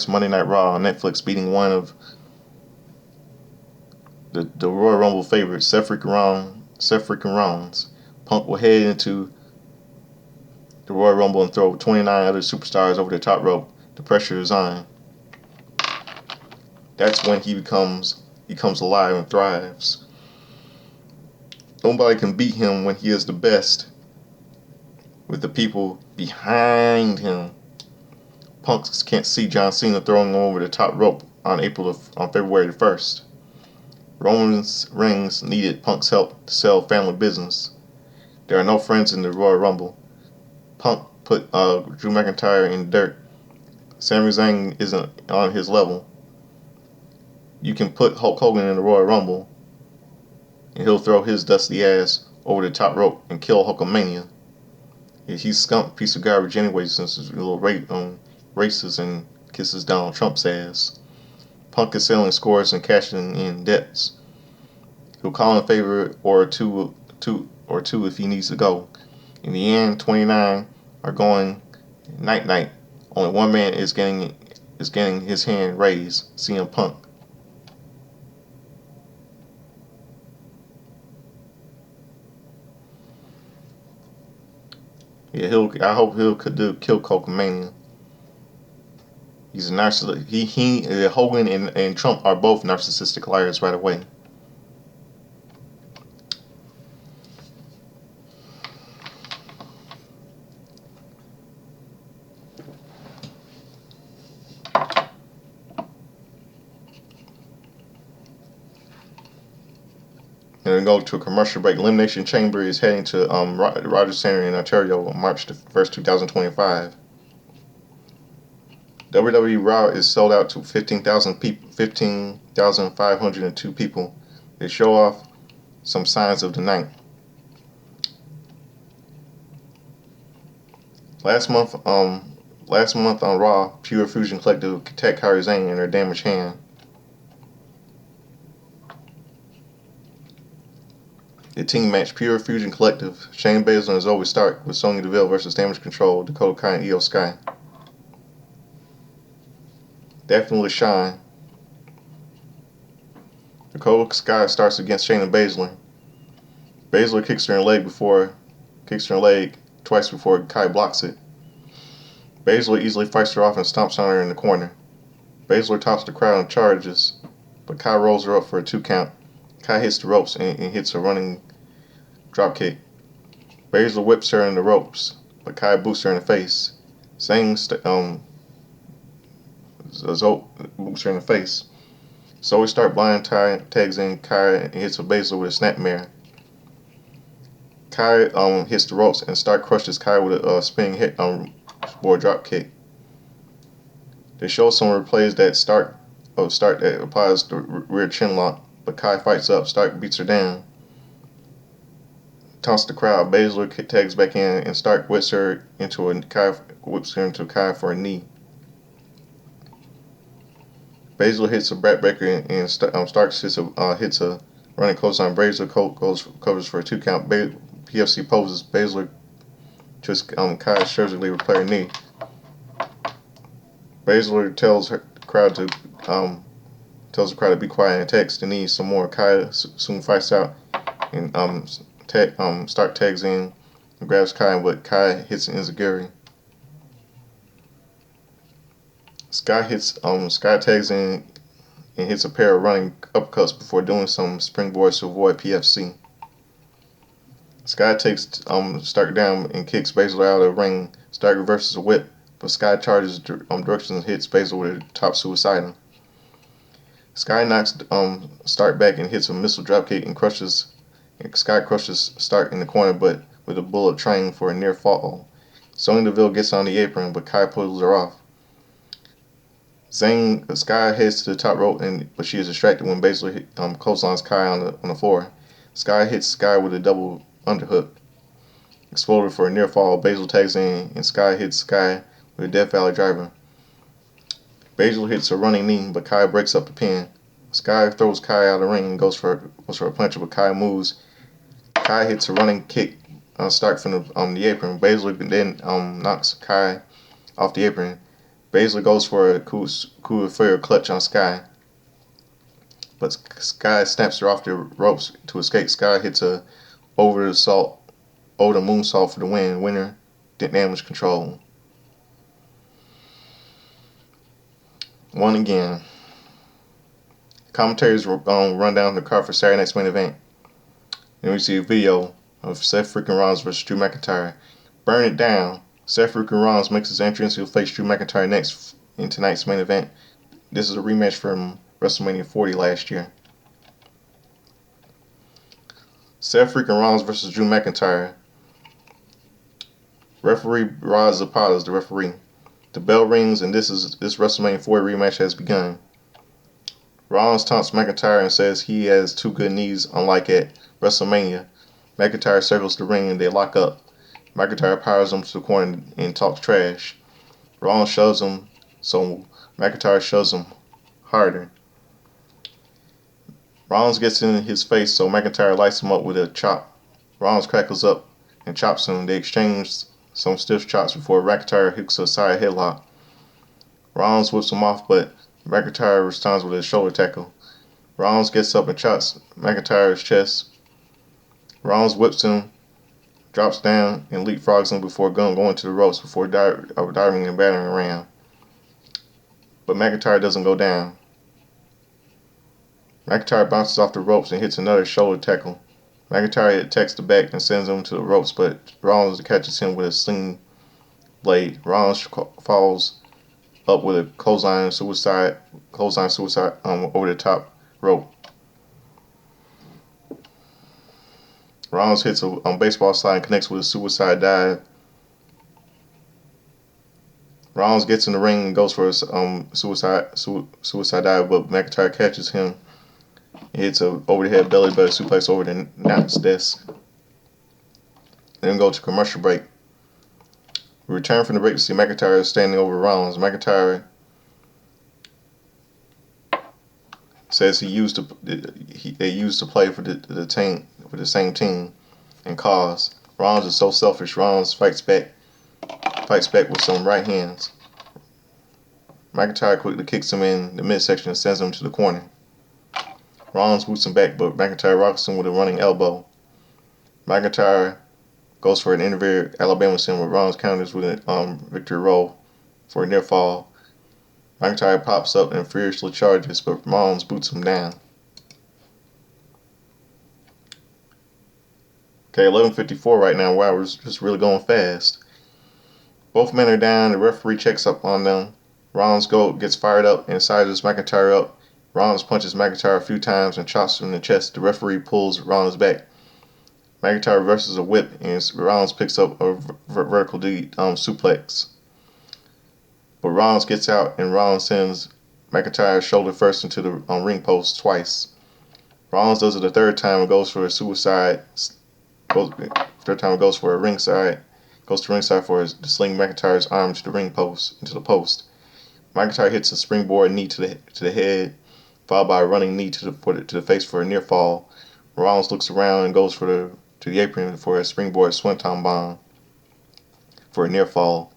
Monday Night Raw on Netflix, beating one of the Royal Rumble favorites, Seth freaking Rollins. Punk will head into the Royal Rumble and throw 29 other superstars over the top rope. The pressure is on. That's when he comes alive and thrives. Nobody can beat him when he is the best, with the people behind him. Punk can't see John Cena throwing him over the top rope on February the 1st. Roman Reigns needed Punk's help to sell family business. There are no friends in the Royal Rumble. Punk put Drew McIntyre in dirt. Sami Zayn isn't on his level. You can put Hulk Hogan in the Royal Rumble, and he'll throw his dusty ass over the top rope and kill Hulkamania. He's a skunk piece of garbage anyway, since his little racist and kisses Donald Trump's ass. Punk is selling scores and cashing in debts. He'll call in favor or two if he needs to go. In the end, 29 are going night-night. Only one man is getting his hand raised, CM Punk. Yeah, I hope he'll could do kill Hulkamania. He's a narcissist. Hogan and Trump are both narcissistic liars right away. And then go to a commercial break. Elimination Chamber is heading to Rogers Center in Ontario on March 1st, 2025. WWE RAW is sold out to 15,502 people. They show off some signs of the night. Last month on Raw, Pure Fusion Collective attacked Kairi Sane in her damaged hand. The team match Pure Fusion Collective, Shayna Baszler and Zoe Stark with Sonya Deville versus Damage Control, Dakota Kai and Io Sky. Definitely shine. Dakota Sky starts against Shayna Baszler. Baszler kicks her in the leg twice before Kai blocks it. Baszler easily fights her off and stomps on her in the corner. Baszler tops the crowd and charges, but Kai rolls her up for a 2 count. Kai hits the ropes and hits a running drop kick. Baszler whips her in the ropes, but Kai boots her in the face. Zane boots her in the face. So we start blind tags in Kai and hits a Baszler with a snapmare. Kai hits the ropes and Stark crushes Kai with a spinning hit board drop kick. They show some replays that Stark that applies the rear chin lock, but Kai fights up. Stark beats her down. Taunts the crowd. Baszler tags back in and Stark whips her into Kai for a knee. Baszler hits a backbreaker and Stark hits a running clothesline. Baszler covers for a 2 count. PFC poses. Baszler just Kai surgically replay her knee. Baszler tells the crowd to be quiet and attacks the knee some more. Kai soon fights out and Stark tags in and grabs Kai, but Kai hits an enziguri. Sky tags in and hits a pair of running uppercuts before doing some springboards to avoid PFC. Sky takes Stark down and kicks Baszler out of the ring. Stark reverses a whip, but Sky charges directions and hits Baszler with a top suicidal. Sky knocks Stark back and hits a missile dropkick and Sky crushes Stark in the corner, but with a bullet train for a near fall. Sonya Deville gets on the apron, but Kai pulls her off. Sky heads to the top rope, but she is distracted when Baszler clotheslines Kai on the floor. Sky hits Sky with a double underhook. Exploded for a near fall. Baszler tags in, and Sky hits Sky with a Death Valley driver. Baszler hits a running knee, but Kai breaks up the pin. Sky throws Kai out of the ring and goes for a punch, but Kai moves. Kai hits a running kick on Stark from the apron. Baszler then knocks Kai off the apron. Baszler goes for a coup clutch on Sky, but Sky snaps her off the ropes to escape. Sky hits a over the moonsault for the win. Winner, Damage Control. Won again. Commentators run down the card for Saturday night's main event. Then we see a video of Seth freaking Rollins versus Drew McIntyre. Burn it down. Seth freaking Rollins makes his entrance. He'll face Drew McIntyre next in tonight's main event. This is a rematch from WrestleMania 40 last year. Seth freaking Rollins versus Drew McIntyre. Referee Rod Zapata is the referee. The bell rings and this WrestleMania 40 rematch has begun. Rollins taunts McIntyre and says he has 2 good knees, unlike at WrestleMania. McIntyre circles the ring and they lock up. McIntyre powers him to the corner and talks trash. Rollins shoves him, so McIntyre shoves him harder. Rollins gets in his face, so McIntyre lights him up with a chop. Rollins crackles up and chops him. They exchange some stiff chops before McIntyre hooks a side headlock. Rollins whips him off, but McIntyre responds with a shoulder tackle. Rollins gets up and chops McIntyre's chest. Rollins whips him drops down and leapfrogs him before going to the ropes before diving and battering ram. But McIntyre doesn't go down. McIntyre bounces off the ropes and hits another shoulder tackle. McIntyre attacks the back and sends him to the ropes, but Rollins catches him with a sling blade. Rollins falls up with a clothesline suicide over the top rope. Rollins hits a baseball slide and connects with a suicide dive. Rollins gets in the ring and goes for a suicide dive, but McIntyre catches him and hits a overhead belly button suplex over the announce desk. Then go to commercial break. We return from the break to see McIntyre standing over Rollins. McIntyre says they used to play for the same team and cause. Rollins is so selfish. Rollins fights back with some right hands. McIntyre quickly kicks him in the midsection and sends him to the corner. Rollins boots him back, but McIntyre rocks him with a running elbow. McIntyre goes for an inverted Alabama slam, but Rollins counters with a victory roll for a near fall. McIntyre pops up and furiously charges, but Rollins boots him down. Okay, 11:54 right now. Wow, we're just really going fast. Both men are down. The referee checks up on them. Rollins gets fired up and sizes McIntyre up. Rollins punches McIntyre a few times and chops him in the chest. The referee pulls Rollins back. McIntyre reverses a whip and Rollins picks up a vertical suplex. But Rollins gets out and Rollins sends McIntyre shoulder first into the ring post twice. Rollins does it a third time and goes for a suicide. Third time it goes for a ringside. Goes to ringside for to sling McIntyre's arm to the ring post into the post. McIntyre hits a springboard knee to the head, followed by a running knee to the face for a near fall. Rollins looks around and goes to the apron for a springboard swanton bomb for a near fall.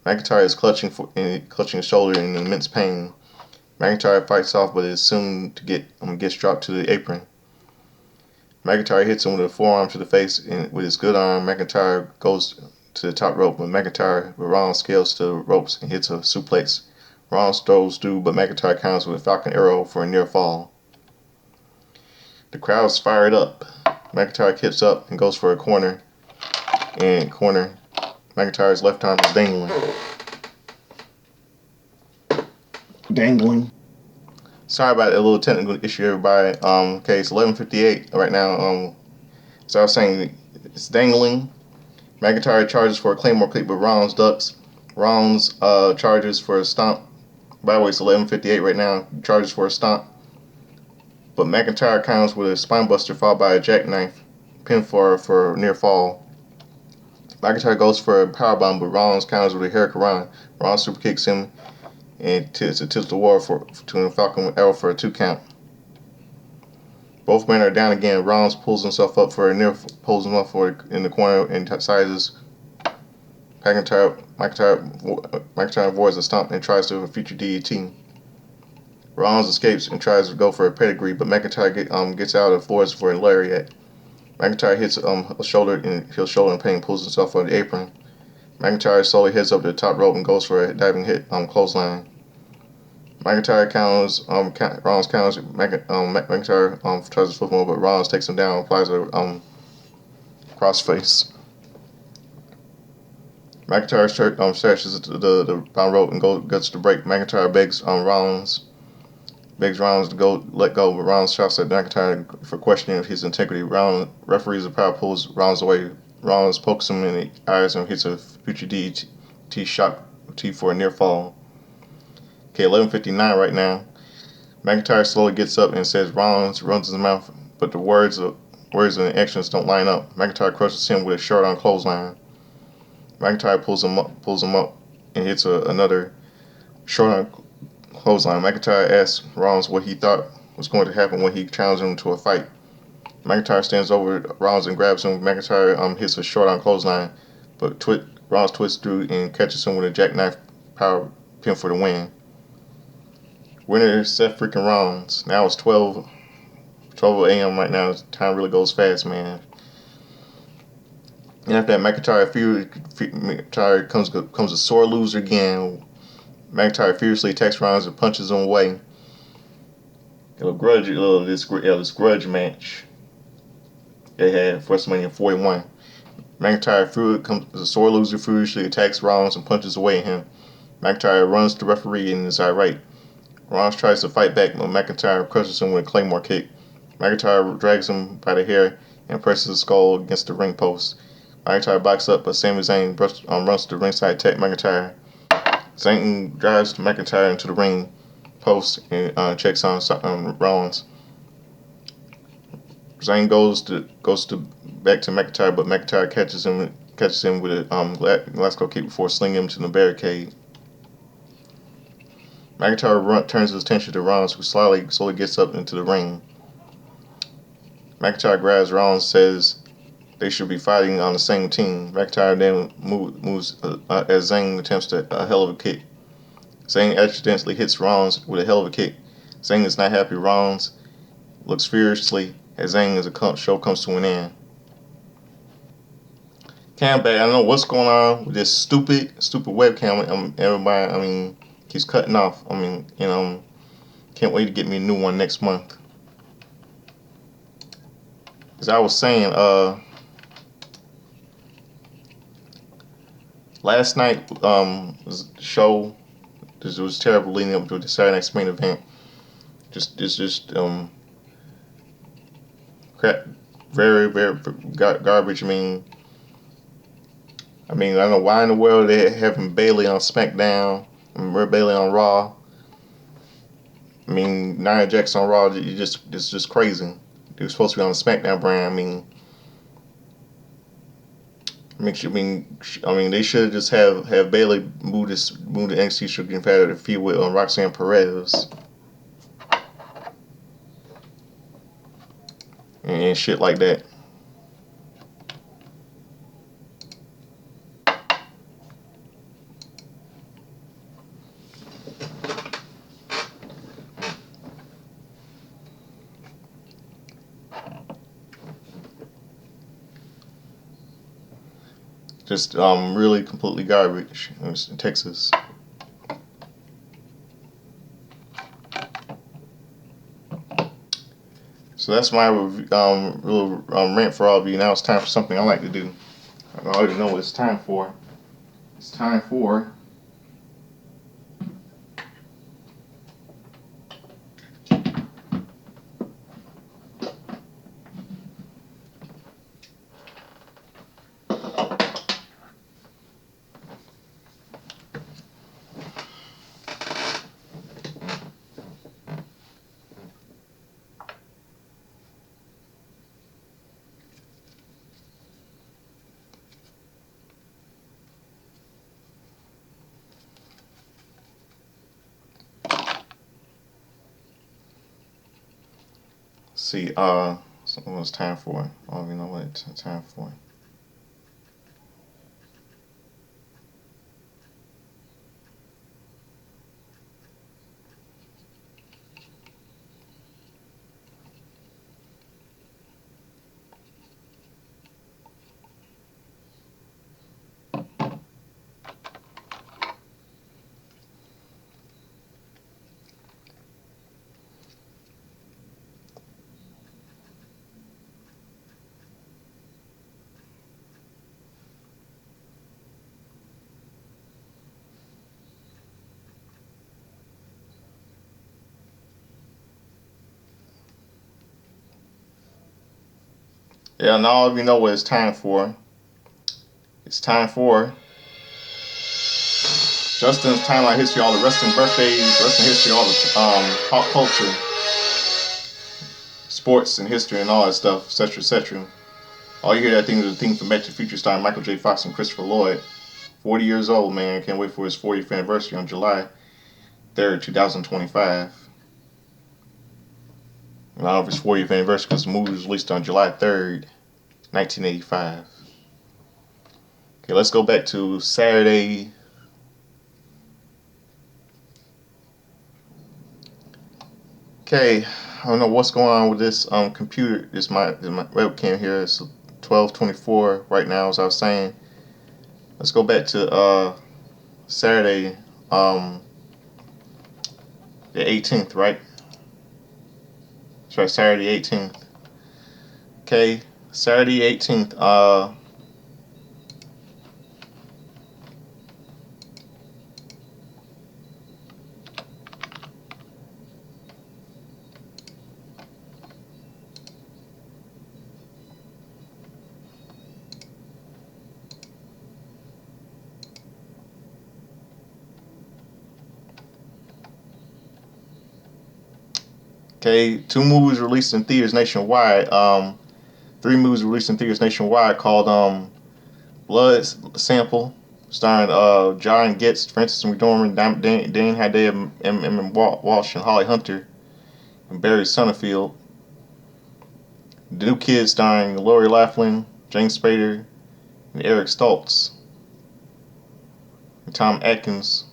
McIntyre is clutching his shoulder in immense pain. McIntyre fights off, but is soon to gets dropped to the apron. McIntyre hits him with a forearm to the face, and with his good arm, McIntyre goes to the top rope, but Rollins scales to the ropes and hits a suplex. Rollins throws through, but McIntyre counters with a Falcon Arrow for a near fall. The crowd's fired up. McIntyre kicks up and goes for a corner. McIntyre's left arm is dangling. Sorry about a little technical issue, everybody. Okay, it's 11:58 right now. So I was saying it's dangling. McIntyre charges for a Claymore kick, but Rollins ducks. Rollins charges for a stomp. By the way, it's 11:58 right now. Charges for a stomp. But McIntyre counters with a spinebuster followed by a jackknife pin for a near fall. McIntyre goes for a powerbomb, but Rollins counters with a hurricanrana. Rollins super kicks him and tilts the wall to a Falcon Arrow for a 2 count. Both men are down again. Rollins pulls himself up in the corner and sizes. McIntyre avoids a stomp and tries to feature DDT. Rollins escapes and tries to go for a pedigree, but McIntyre gets out of floors for a lariat. McIntyre hits a shoulder in pain, pulls himself on the apron. McIntyre slowly heads up to the top rope and goes for a diving hit clothesline. McIntyre counters. Rollins counters. McIntyre tries to flip him over, but Rollins takes him down and applies a crossface. McIntyre stretches the bottom rope and goes to break. McIntyre begs Rollins to let go, but Rollins shouts at McIntyre for questioning his integrity. Referees the power pulls Rollins away. Rollins pokes him in the eyes and hits a future DDT shock T for a near fall. Okay, 11:59 right now. McIntyre slowly gets up and says Rollins runs his mouth, but the words and actions don't line up. McIntyre crushes him with a short arm clothesline. McIntyre pulls him up and hits another short arm clothesline. McIntyre asks Rollins what he thought was going to happen when he challenged him to a fight. McIntyre stands over Rollins and grabs him. McIntyre hits a short arm clothesline, but Rollins twists through and catches him with a jackknife power pin for the win. Winner is Seth freaking Rollins. Now it's 12 a.m. right now. Time really goes fast, man. And after that, McIntyre comes a sore loser again. McIntyre fiercely attacks Rollins and punches him away. This grudge match they had for WrestleMania 41. McIntyre comes a sore loser, furiously attacks Rollins and punches away at him. McIntyre runs to the referee and is irate. Rollins tries to fight back, but McIntyre crushes him with a Claymore kick. McIntyre drags him by the hair and presses his skull against the ring post. McIntyre backs up, but Sami Zayn runs to the ringside to attack McIntyre. Zayn drives McIntyre into the ring post and checks on Rollins. Zayn goes back to McIntyre, but McIntyre catches him with a Glasgow kick before slinging him to the barricade. McIntyre turns his attention to Rollins, who slowly gets up into the ring. McIntyre grabs Rollins, says they should be fighting on the same team. McIntyre then moves as Zayn attempts a hell of a kick. Zayn accidentally hits Rollins with a hell of a kick. Zayn is not happy. Rollins looks furiously as Zayn as the show comes to an end. Cam back. I don't know what's going on with this stupid webcam. Everybody, keeps cutting off. Can't wait to get me a new one next month. As I was saying, last night was the show. It was terrible leading up to the Saturday Night's main event. Crap, very garbage. I don't know why in the world they're having Bayley on SmackDown and we're Bayley on Raw. Nia Jax on Raw. It's just crazy. They were supposed to be on the SmackDown brand. They should just have Bayley move the NXT Sugar Competitive feud with Roxanne Perez and shit like that. Just really completely garbage in Texas. So that's my little rant for all of you. Now it's time for something I like to do. I already know what it's time for. It's time for see, something was time for. I don't even know what it's time for. Yeah, now all of you know what it's time for. It's time for Justin's Timeline History, all the wrestling birthdays, wrestling history, all the pop culture, sports and history and all that stuff, etc., etc. All you hear that thing is a theme from Back to the Future starring Michael J. Fox and Christopher Lloyd. 40 years old, man. Can't wait for his 40th anniversary on July 3rd, 2025. I don't know if it's 40th anniversary because the movie was released on July 3rd, 1985. Okay, let's go back to Saturday. Okay, I don't know what's going on with this computer. This my webcam here. It's 12:24 right now, as I was saying. Let's go back to Saturday, the 18th, right? That's right, Saturday 18th. Okay, Saturday 18th. Okay, 2 movies released in theaters nationwide. 3 movies released in theaters nationwide called Blood Sample, starring John Getz, Francis McDormand, Dan Hedaya, Emma Walsh, and Holly Hunter, and Barry Sonnenfeld. The New Kid, starring Lori Laughlin, James Spader, and Eric Stoltz, and Tom Atkins,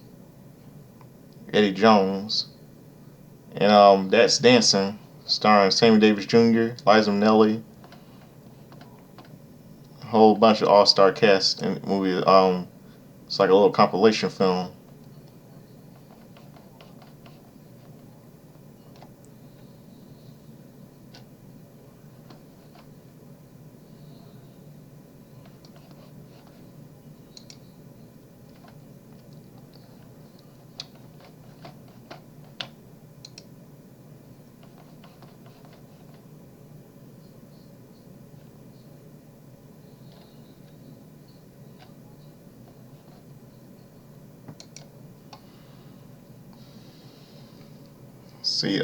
Eddie Jones. And That's Dancing, starring Sammy Davis Jr., Liza Minnelli, a whole bunch of all-star cast in the movie. It's like a little compilation film. See,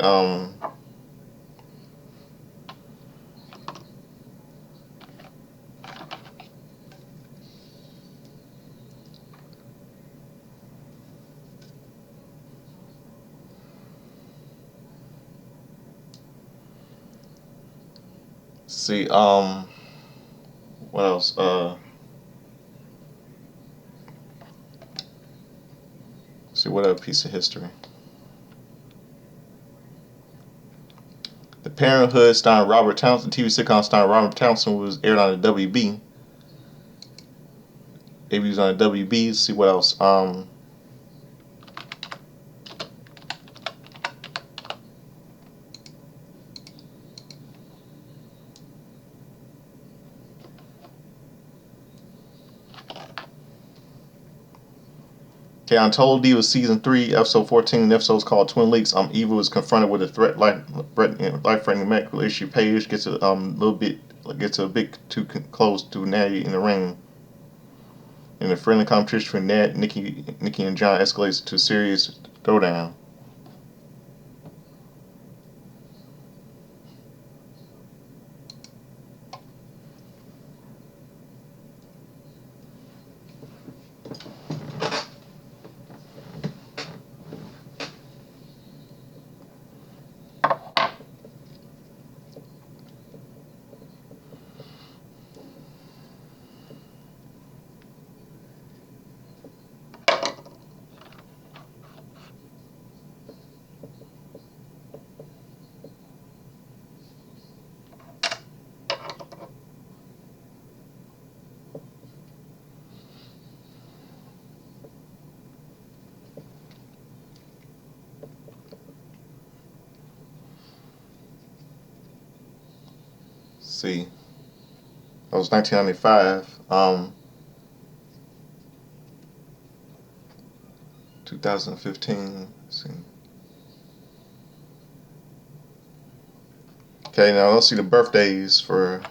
see, what else? See, what other piece of history? The Parenthood, starring Robert Townsend, TV sitcom starring Robert Townsend, was aired on the WB. Debuts on the WB. See what else? Okay, Untold Divas season 3, episode 14. The episode is called Twin Leaks. Eva is confronted with a life-threatening medical issue. Paige gets a bit too close to Natty in the ring. And the friendly competition between Nikki, and John escalates to a serious throwdown. See, that was 1995. 2015. Let's see. Okay, now let's see the birthdays for.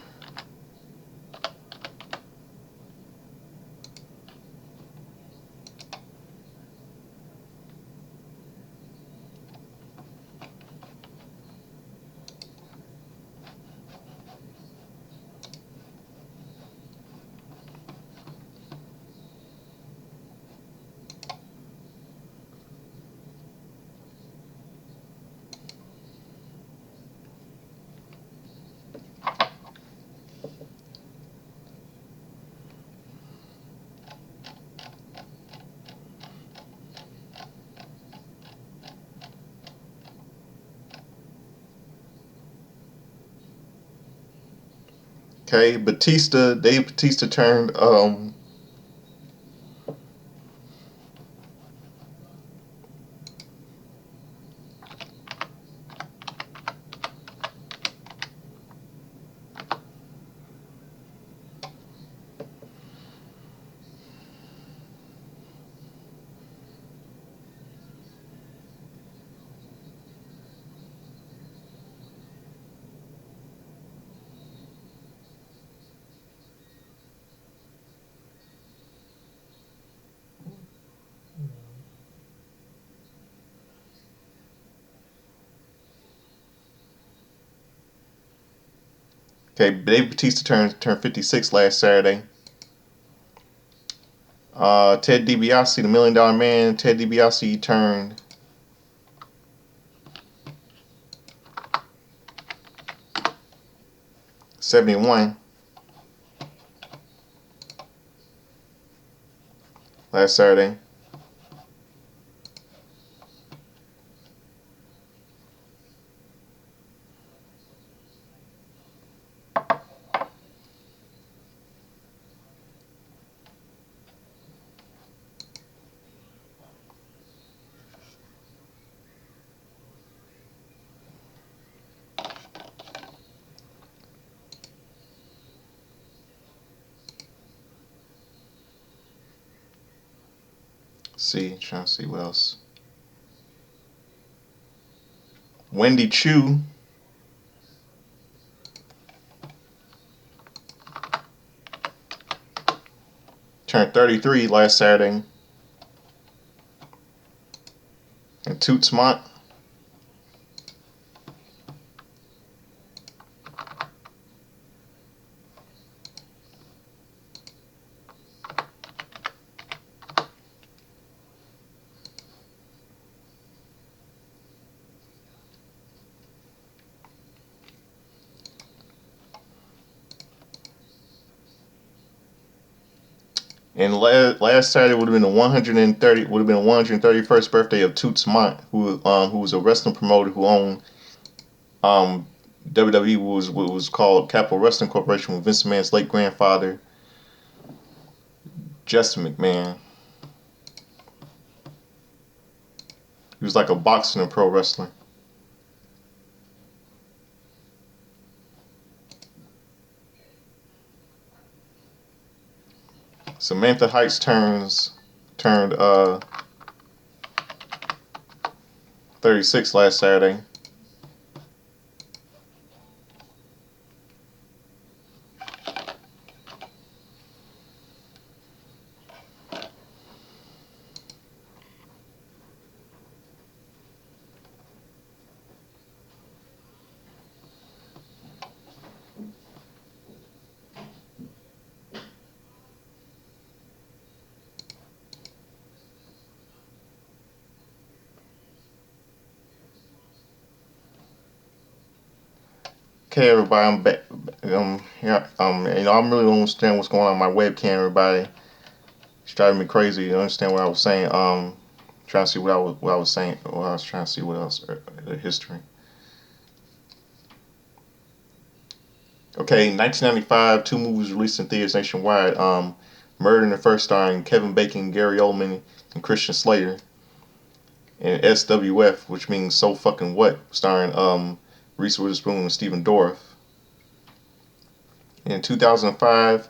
Okay, Dave Batista turned okay, Dave Batista turned 56 last Saturday. Ted DiBiase, the $1 Million Man, Ted DiBiase turned 71 last Saturday. Trying to see what else. Wendy Chu turned 33 last Saturday. And Toots Mont and last Saturday would have been the 131st birthday of Toots Mont, who was a wrestling promoter who owned WWE, was called Capital Wrestling Corporation, with Vince McMahon's late grandfather, Justin McMahon. He was like a boxer and pro wrestler. Samantha Heights turned 36 last Saturday. Okay, everybody, I'm back. Yeah, I really don't understand what's going on with my webcam. Everybody, it's driving me crazy. You understand what I was saying? Trying to see what I was saying. Or I was trying to see what else. The history. Okay, 1995, two movies released in theaters nationwide. Murder in the First, starring Kevin Bacon, Gary Oldman, and Christian Slater. And SWF, which means So Fucking What, starring Reese Witherspoon and Stephen Dorff. In 2005,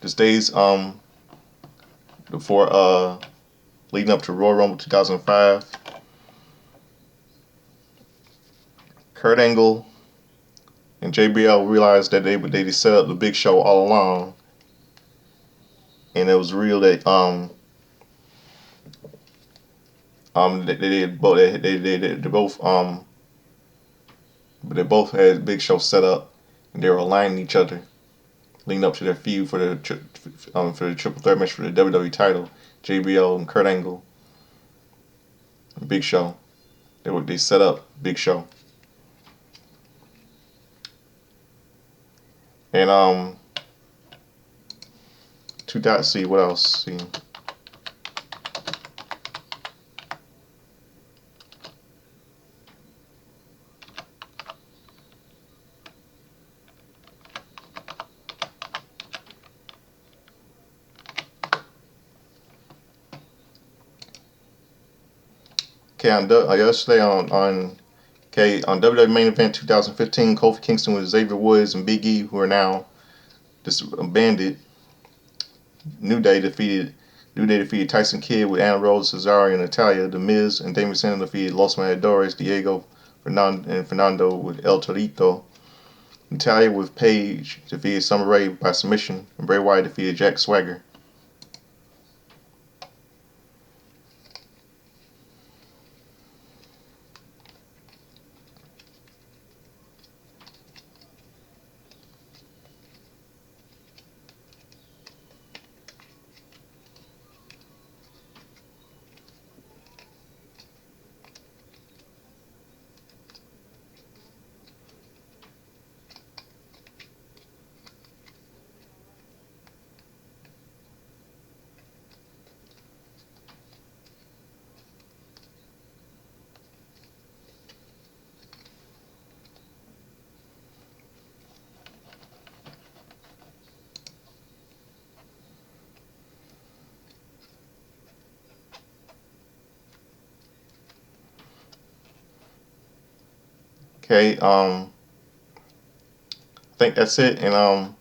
this days before leading up to Royal Rumble 2005, Kurt Angle and JBL realized that they set up the Big Show all along, and it was real that they both had Big Show set up, and they were aligning each other, leading up to their feud for the triple threat match for the WWE title. JBL and Kurt Angle, and Big Show. They set up Big Show, and see what else. See. Okay, yesterday on WWE Main Event 2015, Kofi Kingston with Xavier Woods and Big E, who are now disbanded. New Day defeated Tyson Kidd with Anna Rose, Cesaro, and Natalia. The Miz and Damian Sandow defeated Los Matadores, Diego and Fernando with El Torito. Natalia with Paige defeated Summer Rae by submission, and Bray Wyatt defeated Jack Swagger. Okay, I think that's it, and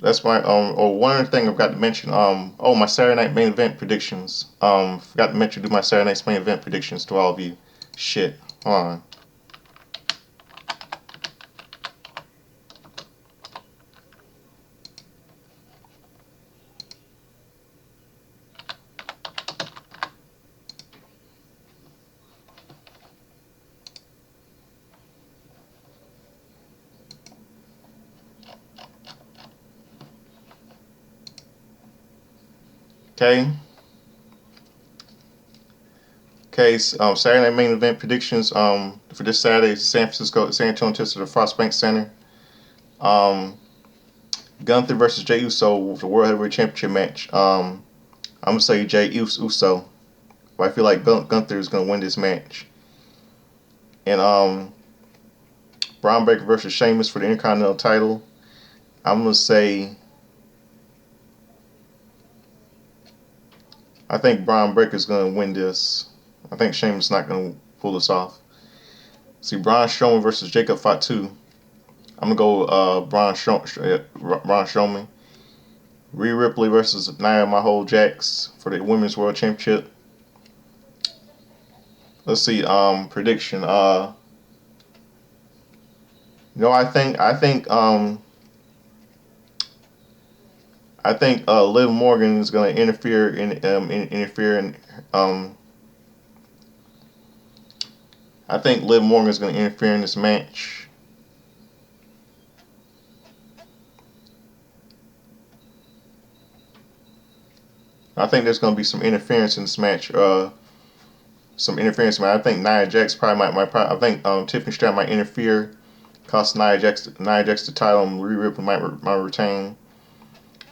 that's my one other thing I've got to mention. My Saturday night main event predictions. Forgot to mention do my Saturday night's main event predictions to all of you. Shit, hold on. Okay. Okay, Saturday night main event predictions. For this Saturday, San Antonio to the Frostbank Center. Gunther versus Jey Uso, the World Heavyweight Championship match. I'm gonna say Jey Uso. But I feel like Gunther is gonna win this match. And Braun Breaker versus Sheamus for the Intercontinental title. I'm gonna say. I think Braun Breaker is gonna win this. I think Sheamus is not gonna pull this off. See, Braun Strowman versus Jacob Fatu. I'm gonna go Braun Strowman. Rhea Ripley versus Nia Mahal Jax for the Women's World Championship. Let's see. Prediction. I think Liv Morgan is going to interfere in. I think Liv Morgan is going to interfere in this match. I think there's going to be some interference in this match. Some interference. I think Nia Jax probably might. I think Tiffany Stratton might interfere, cost Nia Jax the title, and Rhea Ripley might retain.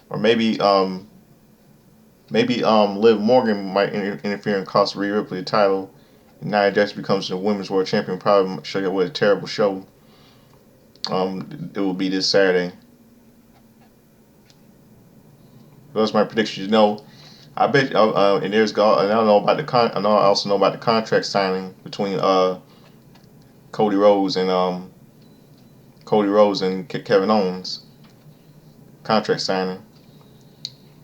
Or maybe Liv Morgan might interfere and cost Rhea Ripley the title. And Nia Jax becomes the Women's World Champion. Probably show you what a terrible show it will be this Saturday. Those are my predictions. I bet. And there's and I don't know about I also know about the contract signing between Cody Rhodes and Kevin Owens. Contract signing.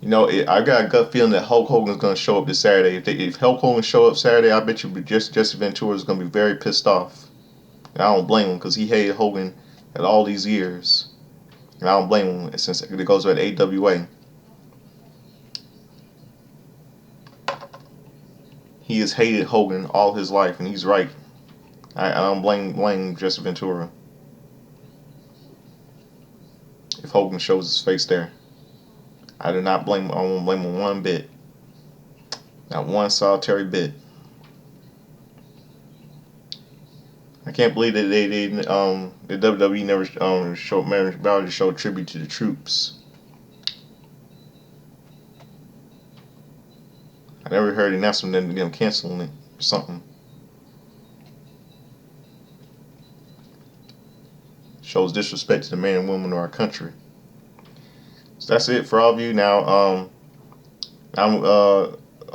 I got a gut feeling that Hulk Hogan's going to show up this Saturday. If Hulk Hogan show up Saturday, I bet you Jesse Ventura is going to be very pissed off. And I don't blame him because he hated Hogan at all these years. And I don't blame him since it goes with AWA. He has hated Hogan all his life, and he's right. I don't blame Jesse Ventura if Hogan shows his face there. I do not blame him. I won't blame him one bit. Not one solitary bit. I can't believe that the WWE never showed tribute to the troops. I never heard an announcement of them canceling it or something. Shows disrespect to the men and women of our country. So that's it for all of you. Now,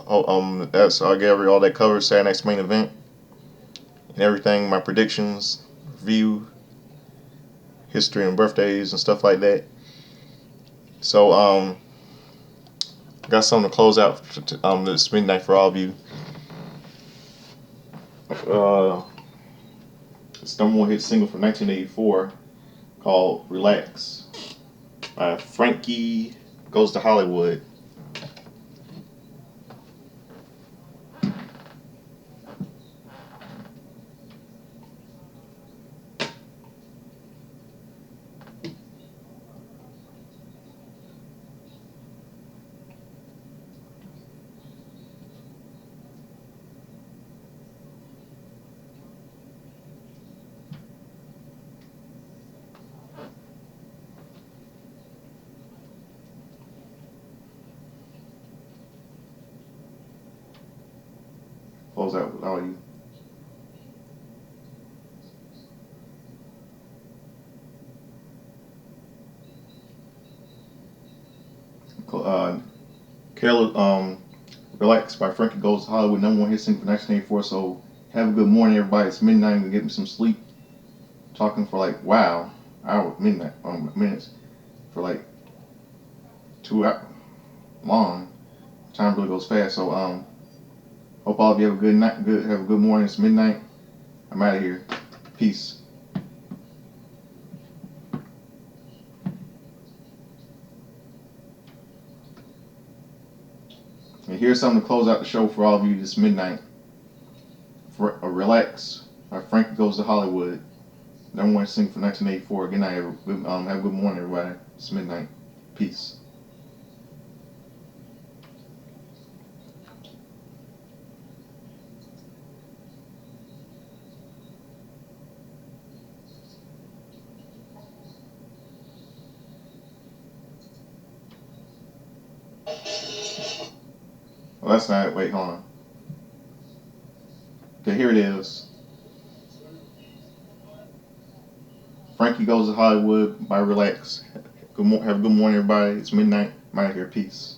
That's I gave all that covered Saturday night's main event and everything. My predictions, review, history and birthdays and stuff like that. So got something to close out this midnight for all of you. It's number one hit single from 1984 called "Relax" by Frankie Goes to Hollywood. Close out with all you. Relax by Frankie Goes to Hollywood, number one hit single for 1984. So have a good morning, everybody. It's midnight and get me some sleep. Talking for like minutes for like 2 hours long. Time really goes fast. So hope all of you have a good night. Have a good morning. It's midnight. I'm out of here. Peace. And here's something to close out the show for all of you this midnight. For Relax by Frankie Goes to Hollywood. Number one single for 1984. Good night. Have a good morning, everybody. It's midnight. Peace. Well, that's not it. Wait, hold on. Okay, here it is. Frankie Goes to Hollywood by Relax. Have a good morning, everybody. It's midnight. I'm out of here. Peace.